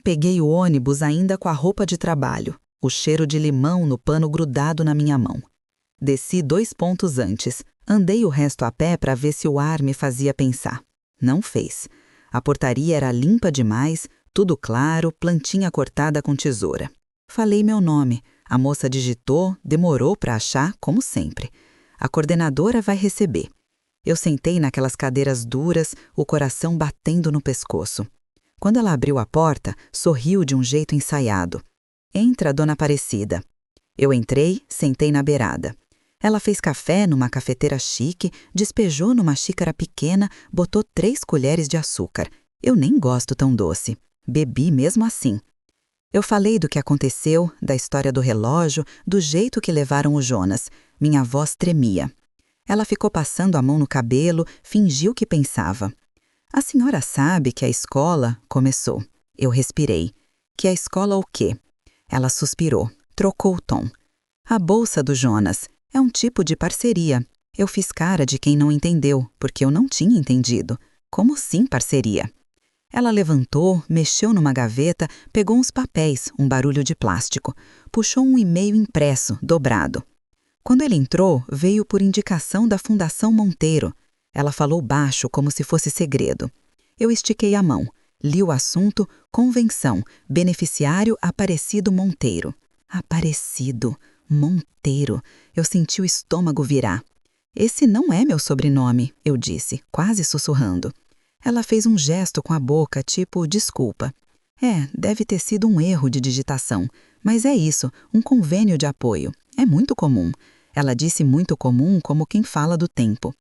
Peguei o ônibus ainda com a roupa de trabalho, o cheiro de limão no pano grudado na minha mão. Desci 2 pontos antes, andei o resto a pé para ver se o ar me fazia pensar. Não fez. A portaria era limpa demais, tudo claro, plantinha cortada com tesoura. Falei meu nome. A moça digitou, demorou para achar, como sempre. A coordenadora vai receber. Eu sentei naquelas cadeiras duras, o coração batendo no pescoço. Quando ela abriu a porta, sorriu de um jeito ensaiado. Entra, dona Aparecida. Eu entrei, sentei na beirada. Ela fez café numa cafeteira chique, despejou numa xícara pequena, botou 3 colheres de açúcar. Eu nem gosto tão doce. Bebi mesmo assim. Eu falei do que aconteceu, da história do relógio, do jeito que levaram o Jonas. Minha voz tremia. Ela ficou passando a mão no cabelo, fingiu que pensava. A senhora sabe que a escola começou. Eu respirei. Que a escola o quê? Ela suspirou, trocou o tom. A bolsa do Jonas é um tipo de parceria. Eu fiz cara de quem não entendeu, porque eu não tinha entendido. Como assim parceria? Ela levantou, mexeu numa gaveta, pegou uns papéis, um barulho de plástico. Puxou um e-mail impresso, dobrado. Quando ele entrou, veio por indicação da Fundação Monteiro. Ela falou baixo, como se fosse segredo. Eu estiquei a mão. Li o assunto, convenção, beneficiário Aparecido Monteiro. Aparecido, Monteiro. Eu senti o estômago virar. Esse não é meu sobrenome, eu disse, quase sussurrando. Ela fez um gesto com a boca, tipo, desculpa. Deve ter sido um erro de digitação. Mas é isso, um convênio de apoio. É muito comum. Ela disse muito comum como quem fala do tempo.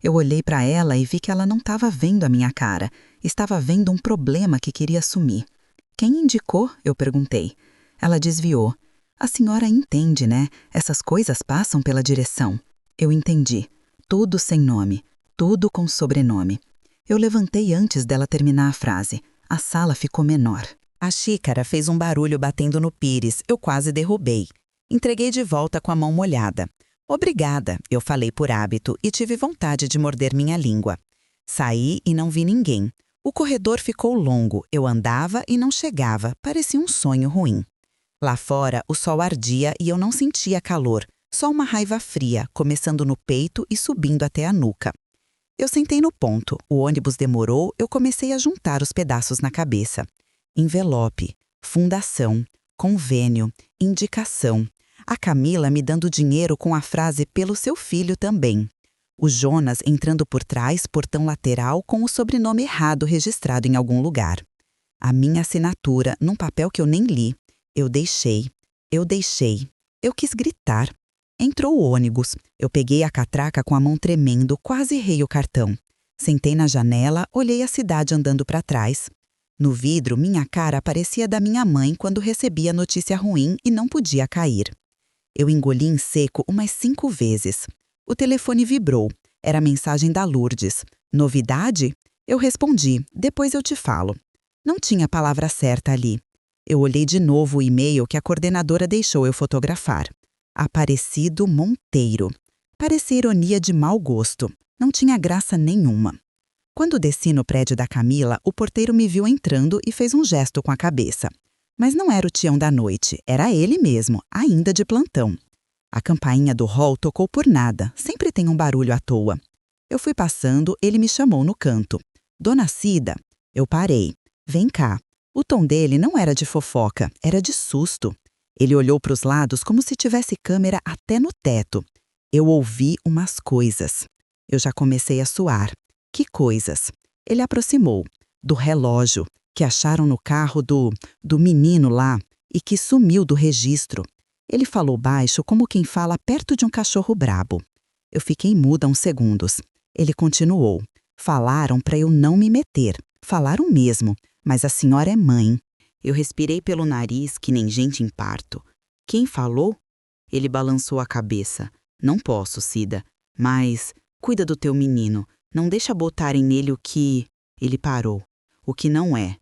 Eu olhei para ela e vi que ela não estava vendo a minha cara. Estava vendo um problema que queria assumir. Quem indicou? Eu perguntei. Ela desviou. A senhora entende, né? Essas coisas passam pela direção. Eu entendi. Tudo sem nome. Tudo com sobrenome. Eu levantei antes dela terminar a frase. A sala ficou menor. A xícara fez um barulho batendo no pires. Eu quase derrubei. Entreguei de volta com a mão molhada. Obrigada, eu falei por hábito e tive vontade de morder minha língua. Saí e não vi ninguém. O corredor ficou longo. Eu andava e não chegava. Parecia um sonho ruim. Lá fora, o sol ardia e eu não sentia calor. Só uma raiva fria, começando no peito e subindo até a nuca. Eu sentei no ponto, o ônibus demorou, eu comecei a juntar os pedaços na cabeça. Envelope, fundação, convênio, indicação. A Camila me dando dinheiro com a frase pelo seu filho também. O Jonas entrando por trás, portão lateral, com o sobrenome errado registrado em algum lugar. A minha assinatura, num papel que eu nem li. Eu deixei. Eu quis gritar. Entrou o ônibus. Eu peguei a catraca com a mão tremendo, quase errei o cartão. Sentei na janela, olhei a cidade andando para trás. No vidro, minha cara parecia da minha mãe quando recebia notícia ruim e não podia cair. Eu engoli em seco umas 5 vezes. O telefone vibrou. Era a mensagem da Lourdes. Novidade? Eu respondi, depois eu te falo. Não tinha a palavra certa ali. Eu olhei de novo o e-mail que a coordenadora deixou eu fotografar. Aparecido Monteiro. Parecia ironia de mau gosto. Não tinha graça nenhuma. Quando desci no prédio da Camila, o porteiro me viu entrando e fez um gesto com a cabeça. Mas não era o Tião da noite, era ele mesmo, ainda de plantão. A campainha do hall tocou por nada, sempre tem um barulho à toa. Eu fui passando, ele me chamou no canto. Dona Cida. Eu parei. Vem cá. O tom dele não era de fofoca, era de susto. Ele olhou para os lados como se tivesse câmera até no teto. Eu ouvi umas coisas. Eu já comecei a suar. Que coisas? Ele aproximou. Do relógio, que acharam no carro do menino lá e que sumiu do registro. Ele falou baixo como quem fala perto de um cachorro brabo. Eu fiquei muda uns segundos. Ele continuou. Falaram para eu não me meter. Falaram mesmo, mas a senhora é mãe. Eu respirei pelo nariz que nem gente em parto. Quem falou? Ele balançou a cabeça. Não posso, Cida. Mas cuida do teu menino. Não deixa botarem nele o que... Ele parou. O que não é.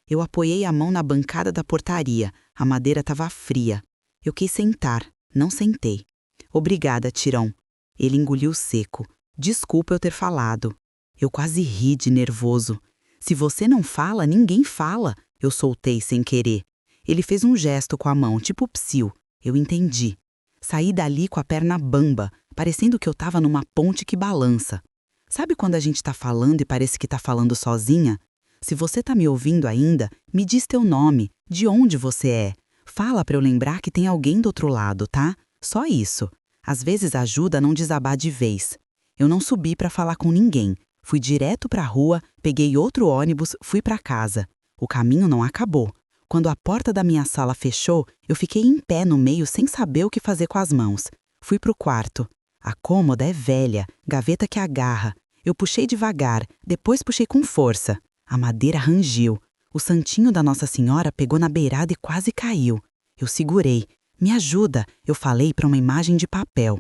Eu apoiei a mão na bancada da portaria. A madeira estava fria. Eu quis sentar. Não sentei. Obrigada, Tirão. Ele engoliu seco. Desculpa eu ter falado. Eu quase ri de nervoso. Se você não fala, ninguém fala. Eu soltei sem querer. Ele fez um gesto com a mão, tipo psiu. Eu entendi. Saí dali com a perna bamba, parecendo que eu estava numa ponte que balança. Sabe quando a gente está falando e parece que está falando sozinha? Se você está me ouvindo ainda, me diz teu nome, de onde você é. Fala para eu lembrar que tem alguém do outro lado, tá? Só isso. Às vezes ajuda a não desabar de vez. Eu não subi para falar com ninguém. Fui direto para a rua, peguei outro ônibus, fui para casa. O caminho não acabou. Quando a porta da minha sala fechou, eu fiquei em pé no meio sem saber o que fazer com as mãos. Fui pro quarto. A cômoda é velha, gaveta que agarra. Eu puxei devagar, depois puxei com força. A madeira rangiu. O santinho da Nossa Senhora pegou na beirada e quase caiu. Eu segurei. Me ajuda, eu falei para uma imagem de papel.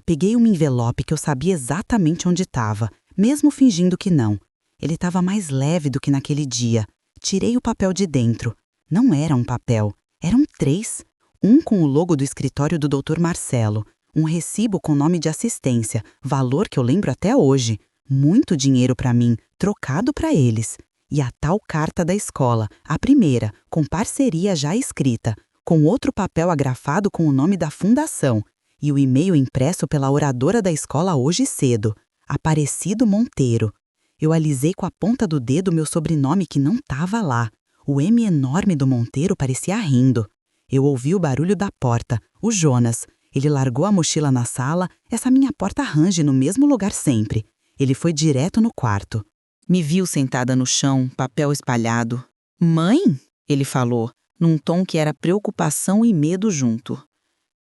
Peguei um envelope que eu sabia exatamente onde estava, mesmo fingindo que não. Ele estava mais leve do que naquele dia. Tirei o papel de dentro. Não era um papel, eram 3. Um com o logo do escritório do Dr. Marcelo, um recibo com nome de assistência, valor que eu lembro até hoje, muito dinheiro para mim, trocado para eles. E a tal carta da escola, a primeira, com parceria já escrita, com outro papel agrafado com o nome da fundação, e o e-mail impresso pela oradora da escola hoje cedo, Aparecido Monteiro. Eu alisei com a ponta do dedo meu sobrenome que não estava lá. O M enorme do Monteiro parecia rindo. Eu ouvi o barulho da porta, o Jonas. Ele largou a mochila na sala, essa minha porta range no mesmo lugar sempre. Ele foi direto no quarto. Me viu sentada no chão, papel espalhado. "Mãe?" ele falou, num tom que era preocupação e medo junto.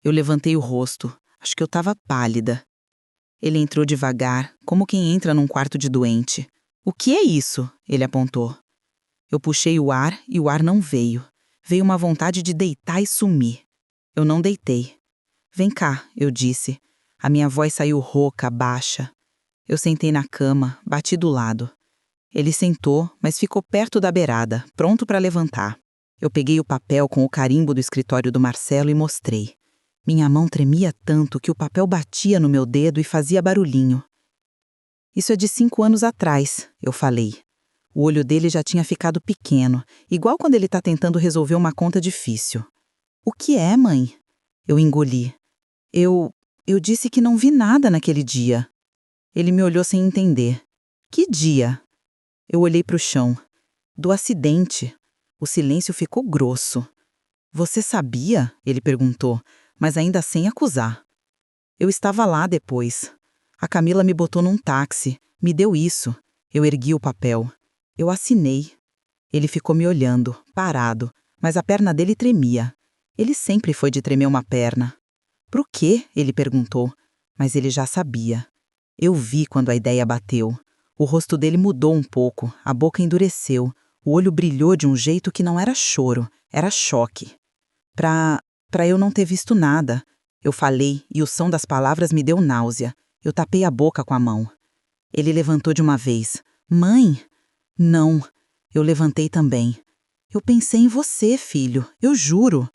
Eu levantei o rosto. Acho que eu estava pálida. Ele entrou devagar, como quem entra num quarto de doente. "O que é isso?" ele apontou. Eu puxei o ar e o ar não veio. Veio uma vontade de deitar e sumir. Eu não deitei. "Vem cá", eu disse. A minha voz saiu rouca, baixa. Eu sentei na cama, bati do lado. Ele sentou, mas ficou perto da beirada, pronto para levantar. Eu peguei o papel com o carimbo do escritório do Marcelo e mostrei. Minha mão tremia tanto que o papel batia no meu dedo e fazia barulhinho. "Isso é de 5 anos atrás", eu falei. O olho dele já tinha ficado pequeno, igual quando ele está tentando resolver uma conta difícil. "O que é, mãe?" Eu engoli. Eu disse que não vi nada naquele dia." Ele me olhou sem entender. "Que dia?" Eu olhei para o chão. "Do acidente." O silêncio ficou grosso. "Você sabia?" ele perguntou, mas ainda sem acusar. "Eu estava lá depois. A Camila me botou num táxi, me deu isso." Eu ergui o papel. Eu assinei. Ele ficou me olhando, parado, mas a perna dele tremia. Ele sempre foi de tremer uma perna. "Pro quê?" ele perguntou, mas ele já sabia. Eu vi quando a ideia bateu. O rosto dele mudou um pouco, a boca endureceu, o olho brilhou de um jeito que não era choro, era choque. Pra eu não ter visto nada." Eu falei e o som das palavras me deu náusea. Eu tapei a boca com a mão. Ele levantou de uma vez. "Mãe?" "Não." Eu levantei também. "Eu pensei em você, filho, eu juro."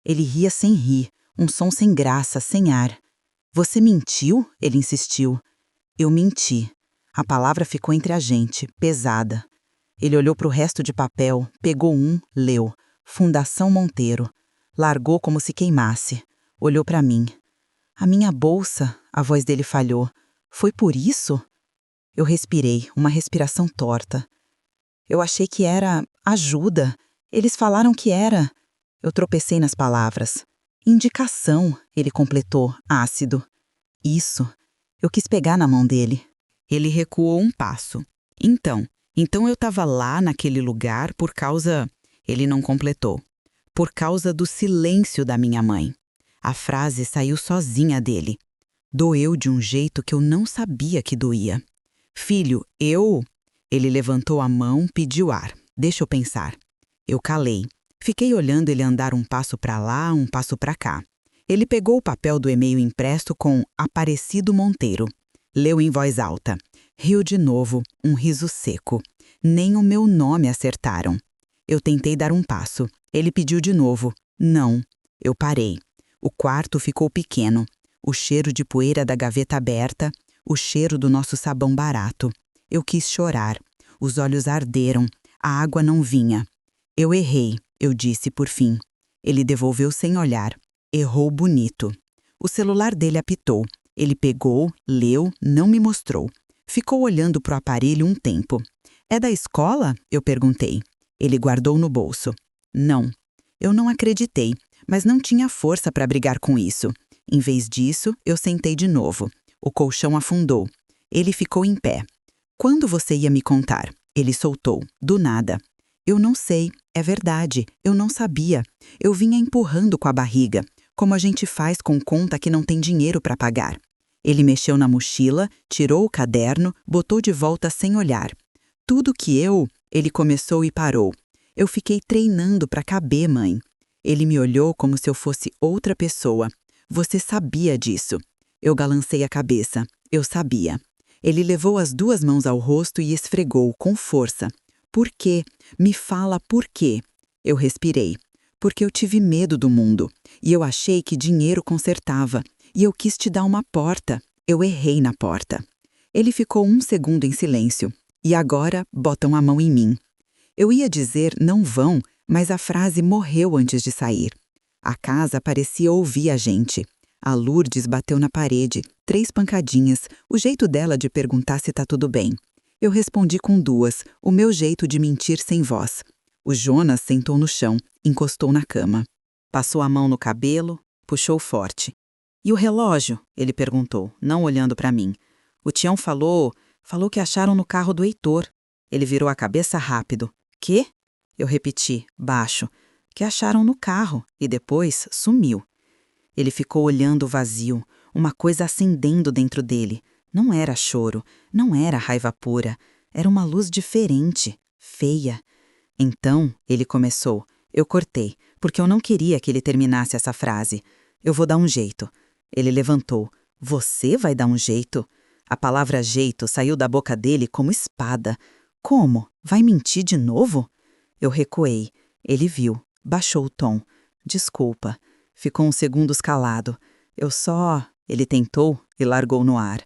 Ele ria sem rir, um som sem graça, sem ar. "Você mentiu?" ele insistiu. Eu menti. A palavra ficou entre a gente, pesada. Ele olhou para o resto de papel, pegou um, leu. Fundação Monteiro. Largou como se queimasse. Olhou para mim. "A minha bolsa", a voz dele falhou. "Foi por isso?" Eu respirei, uma respiração torta. "Eu achei que era ajuda. Eles falaram que era." Eu tropecei nas palavras. "Indicação", ele completou, ácido. "Isso." Eu quis pegar na mão dele. Ele recuou um passo. Então eu estava lá naquele lugar por causa... Ele não completou. Por causa do silêncio da minha mãe. A frase saiu sozinha dele. Doeu de um jeito que eu não sabia que doía. "Filho, eu..." Ele levantou a mão, pediu ar. "Deixa eu pensar." Eu calei. Fiquei olhando ele andar um passo para lá, um passo para cá. Ele pegou o papel do e-mail impresso com Aparecido Monteiro. Leu em voz alta. Riu de novo, um riso seco. Nem o meu nome acertaram. Eu tentei dar um passo. Ele pediu de novo. Não. Eu parei. O quarto ficou pequeno. O cheiro de poeira da gaveta aberta, o cheiro do nosso sabão barato. Eu quis chorar. Os olhos arderam. A água não vinha. Eu errei, eu disse por fim. Ele devolveu sem olhar. Errou bonito. O celular dele apitou. Ele pegou, leu, não me mostrou. Ficou olhando para o aparelho um tempo. "É da escola?" eu perguntei. Ele guardou no bolso. "Não." Eu não acreditei, mas não tinha força para brigar com isso. Em vez disso, eu sentei de novo. O colchão afundou. Ele ficou em pé. "Quando você ia me contar?" Ele soltou, do nada. "Eu não sei, é verdade, eu não sabia. Eu vinha empurrando com a barriga, como a gente faz com conta que não tem dinheiro para pagar." Ele mexeu na mochila, tirou o caderno, botou de volta sem olhar. "Tudo que eu..." Ele começou e parou. "Eu fiquei treinando para caber, mãe." Ele me olhou como se eu fosse outra pessoa. "Você sabia disso." Eu balancei a cabeça. Eu sabia. Ele levou as 2 mãos ao rosto e esfregou, com força. "Por quê? Me fala por quê." Eu respirei. "Porque eu tive medo do mundo. E eu achei que dinheiro consertava. E eu quis te dar uma porta. Eu errei na porta." Ele ficou um segundo em silêncio. E agora botam a mão em mim. Eu ia dizer não vão, mas a frase morreu antes de sair. A casa parecia ouvir a gente. A Lourdes bateu na parede, 3 pancadinhas, o jeito dela de perguntar se tá tudo bem. Eu respondi com 2, o meu jeito de mentir sem voz. O Jonas sentou no chão, encostou na cama. Passou a mão no cabelo, puxou forte. E o relógio? Ele perguntou, não olhando para mim. O Tião falou que acharam no carro do Heitor. Ele virou a cabeça rápido. Quê? Eu repeti, baixo. Que acharam no carro e depois sumiu. Ele ficou olhando o vazio, uma coisa acendendo dentro dele. Não era choro, não era raiva pura. Era uma luz diferente, feia. Então, ele começou. Eu cortei, porque eu não queria que ele terminasse essa frase. Eu vou dar um jeito. Ele levantou. Você vai dar um jeito? A palavra jeito saiu da boca dele como espada. Como? Vai mentir de novo? Eu recuei. Ele viu. Baixou o tom. Desculpa. Ficou uns segundos calado. Ele tentou e largou no ar.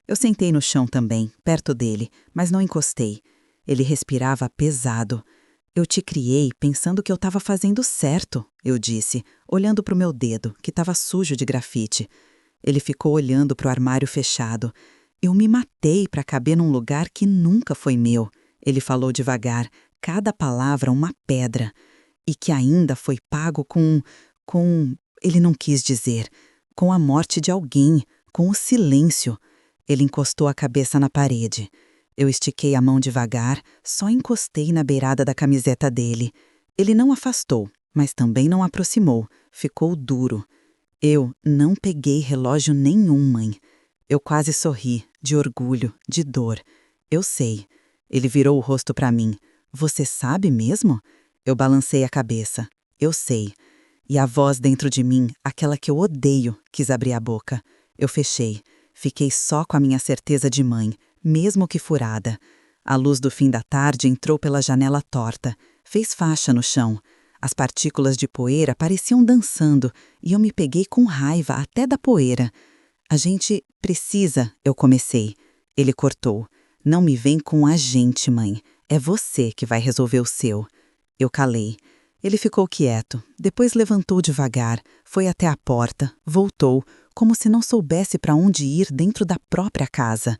Eu sentei no chão também, perto dele, mas não encostei. Ele respirava pesado. Eu te criei pensando que eu estava fazendo certo, eu disse, olhando para o meu dedo, que estava sujo de grafite. Ele ficou olhando para o armário fechado. Eu me matei para caber num lugar que nunca foi meu. Ele falou devagar, cada palavra uma pedra. E que ainda foi pago com... Ele não quis dizer. Com a morte de alguém, com o silêncio. Ele encostou a cabeça na parede. Eu estiquei a mão devagar, só encostei na beirada da camiseta dele. Ele não afastou, mas também não aproximou. Ficou duro. Eu não peguei relógio nenhum, mãe. Eu quase sorri, de orgulho, de dor. Eu sei. Ele virou o rosto para mim. Você sabe mesmo? Eu balancei a cabeça. Eu sei. E a voz dentro de mim, aquela que eu odeio, quis abrir a boca. Eu fechei. Fiquei só com a minha certeza de mãe, mesmo que furada. A luz do fim da tarde entrou pela janela torta, fez faixa no chão. As partículas de poeira pareciam dançando e eu me peguei com raiva até da poeira. A gente precisa, eu comecei. Ele cortou. Não me vem com a gente, mãe. É você que vai resolver o seu. Eu calei. Ele ficou quieto, depois levantou devagar, foi até a porta, voltou, como se não soubesse para onde ir dentro da própria casa.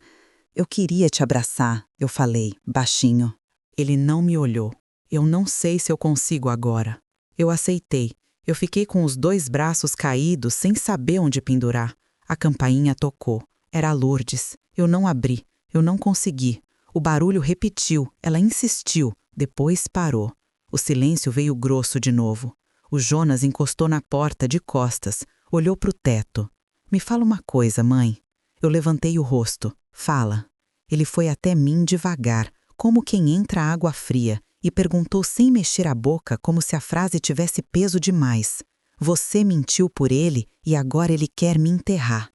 Eu queria te abraçar, eu falei, baixinho. Ele não me olhou. Eu não sei se eu consigo agora. Eu aceitei. Eu fiquei com os 2 braços caídos, sem saber onde pendurar. A campainha tocou. Era a Lourdes. Eu não abri. Eu não consegui. O barulho repetiu. Ela insistiu. Depois parou. O silêncio veio grosso de novo. O Jonas encostou na porta de costas, olhou para o teto. Me fala uma coisa, mãe. Eu levantei o rosto. Fala. Ele foi até mim devagar, como quem entra à água fria, e perguntou sem mexer a boca como se a frase tivesse peso demais. Você mentiu por ele e agora ele quer me enterrar.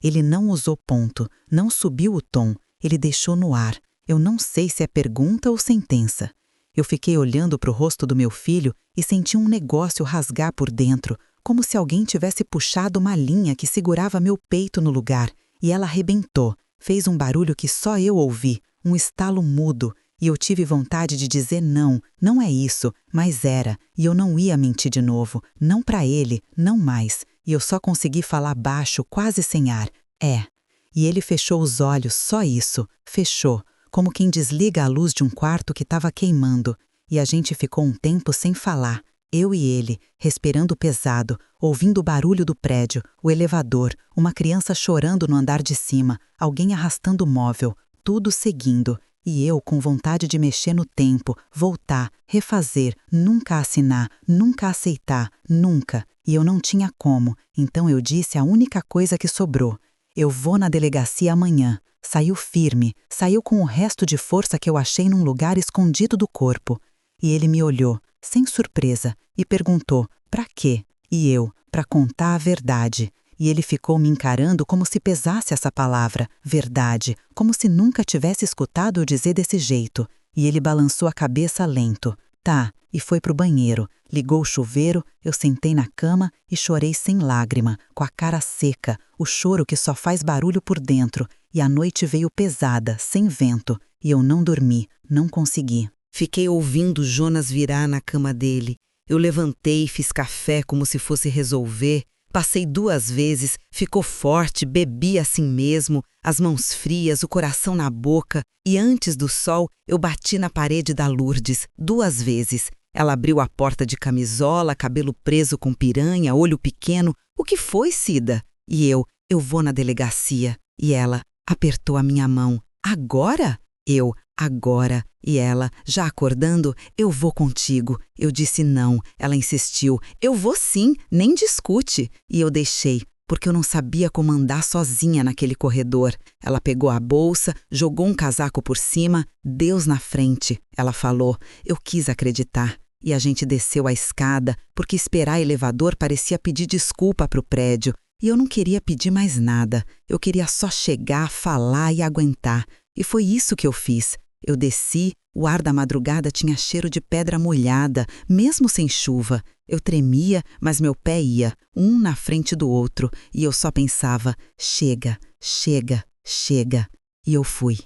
Ele não usou ponto, não subiu o tom, ele deixou no ar. Eu não sei se é pergunta ou sentença. Eu fiquei olhando para o rosto do meu filho e senti um negócio rasgar por dentro, como se alguém tivesse puxado uma linha que segurava meu peito no lugar, e ela arrebentou, fez um barulho que só eu ouvi, um estalo mudo, e eu tive vontade de dizer não, não é isso, mas era, e eu não ia mentir de novo, não para ele, não mais, e eu só consegui falar baixo, quase sem ar, é. E ele fechou os olhos, só isso, fechou, como quem desliga a luz de um quarto que estava queimando, e a gente ficou um tempo sem falar, eu e ele, respirando pesado, ouvindo o barulho do prédio, o elevador, uma criança chorando no andar de cima, alguém arrastando o móvel, tudo seguindo, e eu com vontade de mexer no tempo, voltar, refazer, nunca assinar, nunca aceitar, nunca, e eu não tinha como, então eu disse a única coisa que sobrou, eu vou na delegacia amanhã. Saiu firme, saiu com o resto de força que eu achei num lugar escondido do corpo. E ele me olhou, sem surpresa, e perguntou, pra quê? E eu, pra contar a verdade. E ele ficou me encarando como se pesasse essa palavra, verdade, como se nunca tivesse escutado eu dizer desse jeito. E ele balançou a cabeça lento. Tá, e foi pro banheiro. Ligou o chuveiro, eu sentei na cama e chorei sem lágrima, com a cara seca, o choro que só faz barulho por dentro. e a noite veio pesada, sem vento, e eu não dormi, não consegui. Fiquei ouvindo Jonas virar na cama dele. Eu levantei, fiz café como se fosse resolver. Passei 2 vezes, ficou forte, bebi assim mesmo, as mãos frias, o coração na boca. E antes do sol, eu bati na parede da Lourdes, 2 vezes. Ela abriu a porta de camisola, cabelo preso com piranha, olho pequeno. O que foi, Cida? E eu vou na delegacia. E ela apertou a minha mão. Agora? Eu, agora. E ela, já acordando, eu vou contigo. Eu disse não. Ela insistiu. Eu vou sim, nem discute. E eu deixei, porque eu não sabia como andar sozinha naquele corredor. Ela pegou a bolsa, jogou um casaco por cima, Deus na frente. Ela falou. Eu quis acreditar. E a gente desceu a escada, porque esperar elevador parecia pedir desculpa para o prédio. E eu não queria pedir mais nada. Eu queria só chegar, falar e aguentar. E foi isso que eu fiz. Eu desci, o ar da madrugada tinha cheiro de pedra molhada, mesmo sem chuva. Eu tremia, mas meu pé ia, um na frente do outro, e eu só pensava, chega, chega, chega. E eu fui.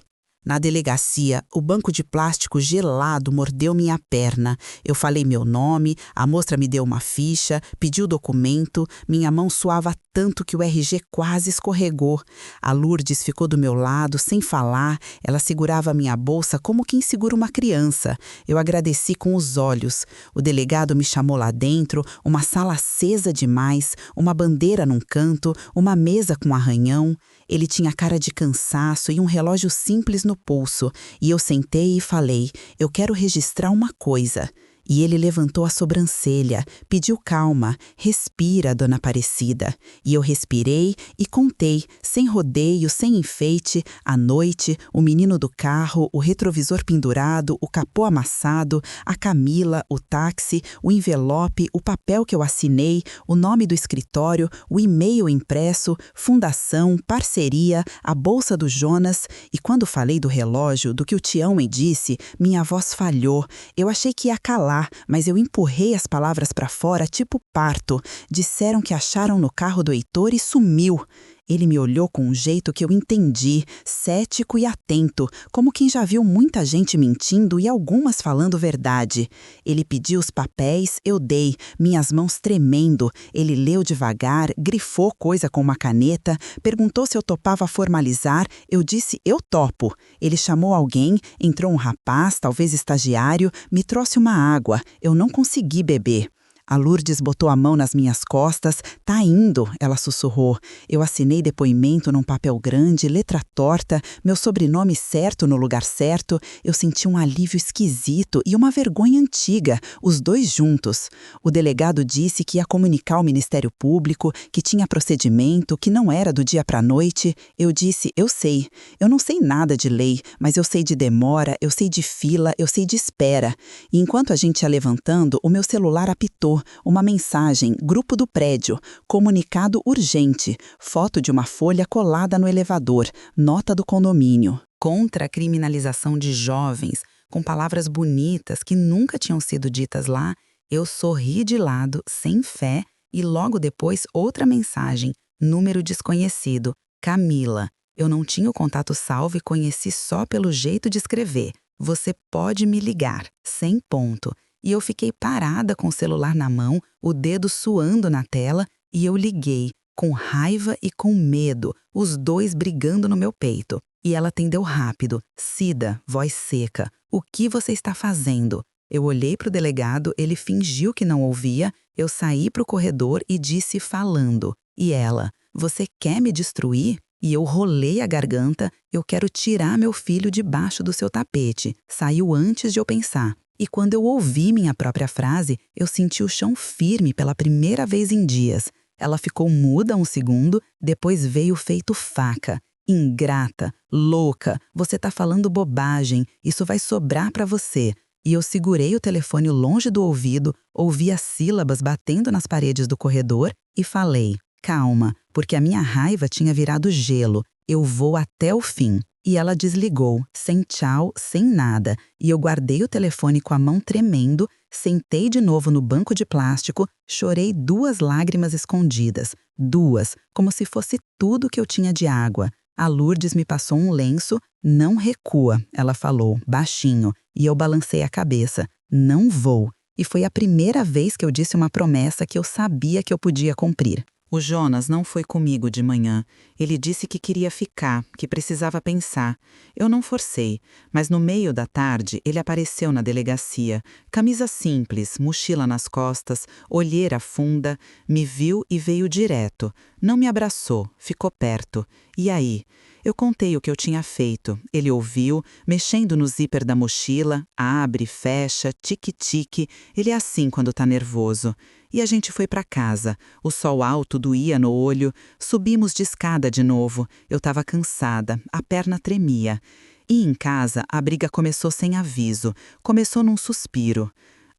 Na delegacia, o banco de plástico gelado mordeu minha perna. Eu falei meu nome, a moça me deu uma ficha, pediu documento, minha mão suava tanto que o RG quase escorregou. A Lourdes ficou do meu lado, sem falar, ela segurava minha bolsa como quem segura uma criança. Eu agradeci com os olhos. O delegado me chamou lá dentro, uma sala acesa demais, uma bandeira num canto, uma mesa com arranhão. Ele tinha cara de cansaço e um relógio simples no pulso, e eu sentei e falei, eu quero registrar uma coisa. E ele levantou a sobrancelha, pediu calma, respira, dona Aparecida. E eu respirei e contei, sem rodeio, sem enfeite, a noite, o menino do carro, o retrovisor pendurado, o capô amassado, a Camila, o táxi, o envelope, o papel que eu assinei, o nome do escritório, o e-mail impresso, fundação, parceria, a bolsa do Jonas. E quando falei do relógio, do que o Tião me disse, minha voz falhou. Eu achei que ia calar, mas eu empurrei as palavras para fora, tipo parto. Disseram que acharam no carro do Heitor e sumiu. Ele me olhou com um jeito que eu entendi, cético e atento, como quem já viu muita gente mentindo e algumas falando verdade. Ele pediu os papéis, eu dei, minhas mãos tremendo. Ele leu devagar, grifou coisa com uma caneta, perguntou se eu topava formalizar, eu disse eu topo. Ele chamou alguém, entrou um rapaz, talvez estagiário, me trouxe uma água. Eu não consegui beber. A Lourdes botou a mão nas minhas costas. Tá indo, ela sussurrou. Eu assinei depoimento num papel grande, letra torta, meu sobrenome certo no lugar certo. Eu senti um alívio esquisito e uma vergonha antiga, os dois juntos. O delegado disse que ia comunicar ao Ministério Público, que tinha procedimento, que não era do dia para noite. Eu disse, eu sei. Eu não sei nada de lei, mas eu sei de demora, eu sei de fila, eu sei de espera. E enquanto a gente ia levantando, o meu celular apitou. Uma mensagem, grupo do prédio, comunicado urgente, foto de uma folha colada no elevador, nota do condomínio. Contra a criminalização de jovens, com palavras bonitas que nunca tinham sido ditas lá, eu sorri de lado, sem fé, e logo depois outra mensagem, número desconhecido, Camila. Eu não tinha o contato salvo e conheci só pelo jeito de escrever. Você pode me ligar, sem ponto. E eu fiquei parada com o celular na mão, o dedo suando na tela, e eu liguei, com raiva e com medo, os dois brigando no meu peito. E ela atendeu rápido. Cida, voz seca. O que você está fazendo? Eu olhei para o delegado, ele fingiu que não ouvia, eu saí para o corredor e disse falando. E ela, você quer me destruir? E eu rolei a garganta, eu quero tirar meu filho debaixo do seu tapete. Saiu antes de eu pensar. E quando eu ouvi minha própria frase, eu senti o chão firme pela primeira vez em dias. Ela ficou muda um segundo, depois veio feito faca. Ingrata, louca, você tá falando bobagem, isso vai sobrar pra você. E eu segurei o telefone longe do ouvido, ouvi as sílabas batendo nas paredes do corredor e falei, calma, porque a minha raiva tinha virado gelo, eu vou até o fim. E ela desligou, sem tchau, sem nada, e eu guardei o telefone com a mão tremendo, sentei de novo no banco de plástico, chorei 2 lágrimas escondidas, 2, como se fosse tudo que eu tinha de água. A Lourdes me passou um lenço. Não recua, ela falou, baixinho, e eu balancei a cabeça. Não vou. E foi a primeira vez que eu disse uma promessa que eu sabia que eu podia cumprir. O Jonas não foi comigo de manhã. Ele disse que queria ficar, que precisava pensar. Eu não forcei, mas no meio da tarde ele apareceu na delegacia. Camisa simples, mochila nas costas, olheira funda, me viu e veio direto. Não me abraçou, ficou perto. E aí? Eu contei o que eu tinha feito. Ele ouviu, mexendo no zíper da mochila, abre, fecha, tique-tique. Ele é assim quando tá nervoso. E a gente foi para casa. O sol alto doía no olho. Subimos de escada de novo. Eu estava cansada, a perna tremia. E em casa, a briga começou sem aviso. Começou num suspiro.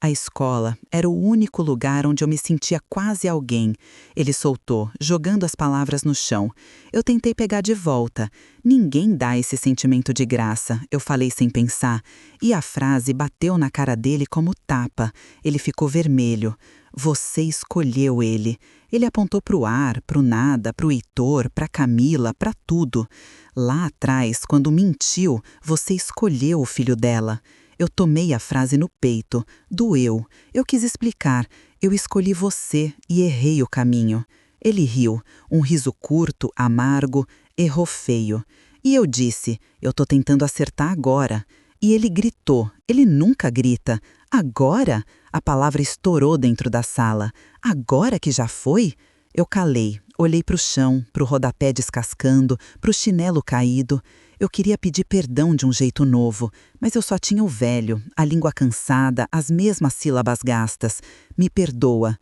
A escola era o único lugar onde eu me sentia quase alguém. Ele soltou, jogando as palavras no chão. Eu tentei pegar de volta. Ninguém dá esse sentimento de graça, eu falei sem pensar. E a frase bateu na cara dele como tapa. Ele ficou vermelho. Você escolheu ele. Ele apontou pro ar, pro nada, pro Heitor, pra Camila, pra tudo. Lá atrás, quando mentiu, você escolheu o filho dela. Eu tomei a frase no peito. Doeu. Eu quis explicar. Eu escolhi você e errei o caminho. Ele riu. Um riso curto, amargo. Errou feio. E eu disse, eu tô tentando acertar agora. E ele gritou. Ele nunca grita. Agora? A palavra estourou dentro da sala. Agora que já foi? Eu calei. Olhei pro chão, pro rodapé descascando, pro chinelo caído. Eu queria pedir perdão de um jeito novo, mas eu só tinha o velho, a língua cansada, as mesmas sílabas gastas. Me perdoa.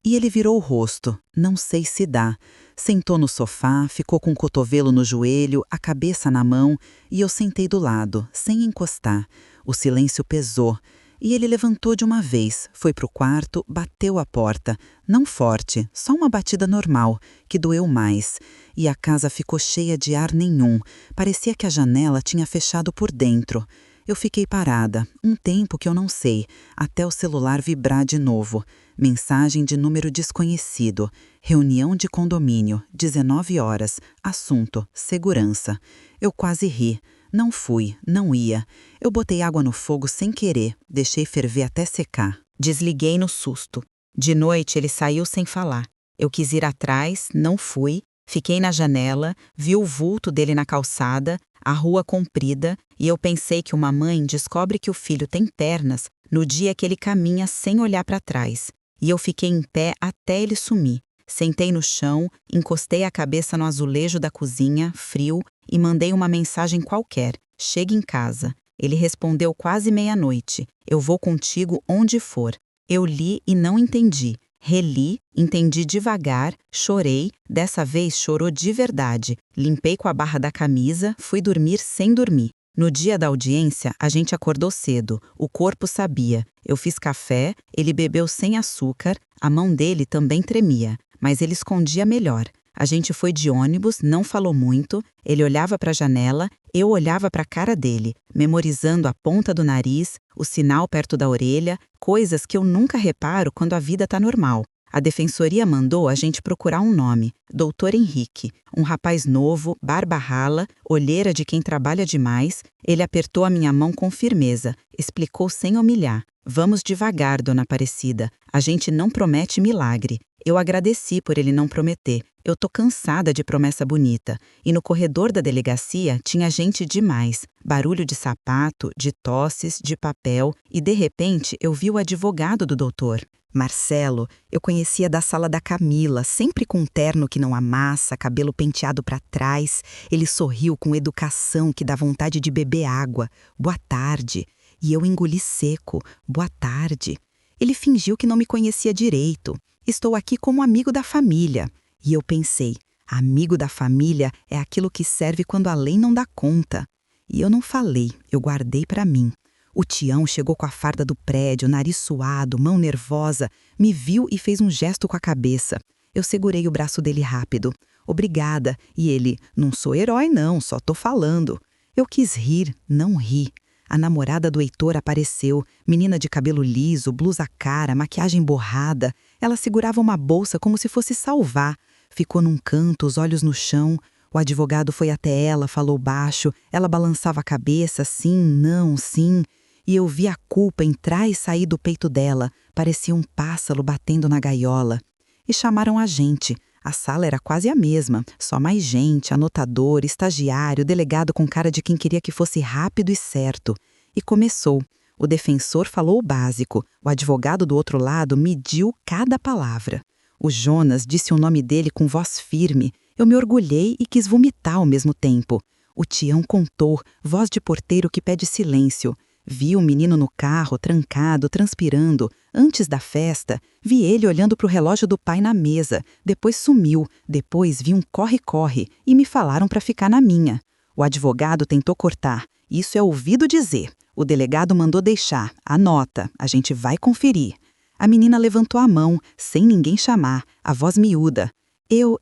E ele virou o rosto. Não sei se dá. Sentou no sofá, ficou com o cotovelo no joelho, a cabeça na mão, e eu sentei do lado, sem encostar. O silêncio pesou. E ele levantou de uma vez, foi pro quarto, bateu a porta. Não forte, só uma batida normal, que doeu mais. E a casa ficou cheia de ar nenhum. Parecia que a janela tinha fechado por dentro. Eu fiquei parada, um tempo que eu não sei, até o celular vibrar de novo. Mensagem de número desconhecido. Reunião de condomínio, 19 horas. Assunto, segurança. Eu quase ri. Não fui, não ia. Eu botei água no fogo sem querer, deixei ferver até secar. Desliguei no susto. De noite ele saiu sem falar. Eu quis ir atrás, não fui. Fiquei na janela, vi o vulto dele na calçada, a rua comprida, e eu pensei que uma mãe descobre que o filho tem pernas no dia que ele caminha sem olhar para trás. E eu fiquei em pé até ele sumir. Sentei no chão, encostei a cabeça no azulejo da cozinha, frio, e mandei uma mensagem qualquer. Chegue em casa. Ele respondeu quase meia-noite. Eu vou contigo onde for. Eu li e não entendi. Reli, entendi devagar, chorei, dessa vez chorou de verdade. Limpei com a barra da camisa, fui dormir sem dormir. No dia da audiência, a gente acordou cedo. O corpo sabia. Eu fiz café, ele bebeu sem açúcar, a mão dele também tremia, mas ele escondia melhor. A gente foi de ônibus, não falou muito, ele olhava para a janela, eu olhava para a cara dele, memorizando a ponta do nariz, o sinal perto da orelha, coisas que eu nunca reparo quando a vida tá normal. A defensoria mandou a gente procurar um nome, Doutor Henrique, um rapaz novo, barba rala, olheira de quem trabalha demais. Ele apertou a minha mão com firmeza, explicou sem humilhar. Vamos devagar, dona Aparecida, a gente não promete milagre. Eu agradeci por ele não prometer. Eu tô cansada de promessa bonita. E no corredor da delegacia tinha gente demais. Barulho de sapato, de tosses, de papel. E de repente eu vi o advogado do doutor. Marcelo, eu conhecia da sala da Camila, sempre com um terno que não amassa, cabelo penteado para trás. Ele sorriu com educação que dá vontade de beber água. Boa tarde. E eu engoli seco. Boa tarde. Ele fingiu que não me conhecia direito. Estou aqui como amigo da família. E eu pensei, amigo da família é aquilo que serve quando a lei não dá conta. E eu não falei, eu guardei para mim. O Tião chegou com a farda do prédio, nariz suado, mão nervosa, me viu e fez um gesto com a cabeça. Eu segurei o braço dele rápido. Obrigada. E ele, não sou herói não, só tô falando. Eu quis rir, não ri. A namorada do Heitor apareceu, menina de cabelo liso, blusa cara, maquiagem borrada. Ela segurava uma bolsa como se fosse salvar. Ficou num canto, os olhos no chão. O advogado foi até ela, falou baixo, ela balançava a cabeça, sim, não, sim, e eu vi a culpa entrar e sair do peito dela, parecia um pássaro batendo na gaiola. E chamaram a gente. A sala era quase a mesma, só mais gente, anotador, estagiário, delegado com cara de quem queria que fosse rápido e certo. E começou. O defensor falou o básico, o advogado do outro lado mediu cada palavra. O Jonas disse o nome dele com voz firme. Eu me orgulhei e quis vomitar ao mesmo tempo. O Tião contou, voz de porteiro que pede silêncio. Vi o menino no carro, trancado, transpirando. Antes da festa, vi ele olhando para o relógio do pai na mesa. Depois sumiu. Depois vi um corre-corre e me falaram para ficar na minha. O advogado tentou cortar. Isso é ouvido dizer. O delegado mandou deixar. Anota, a gente vai conferir. A menina levantou a mão, sem ninguém chamar, a voz miúda. Eu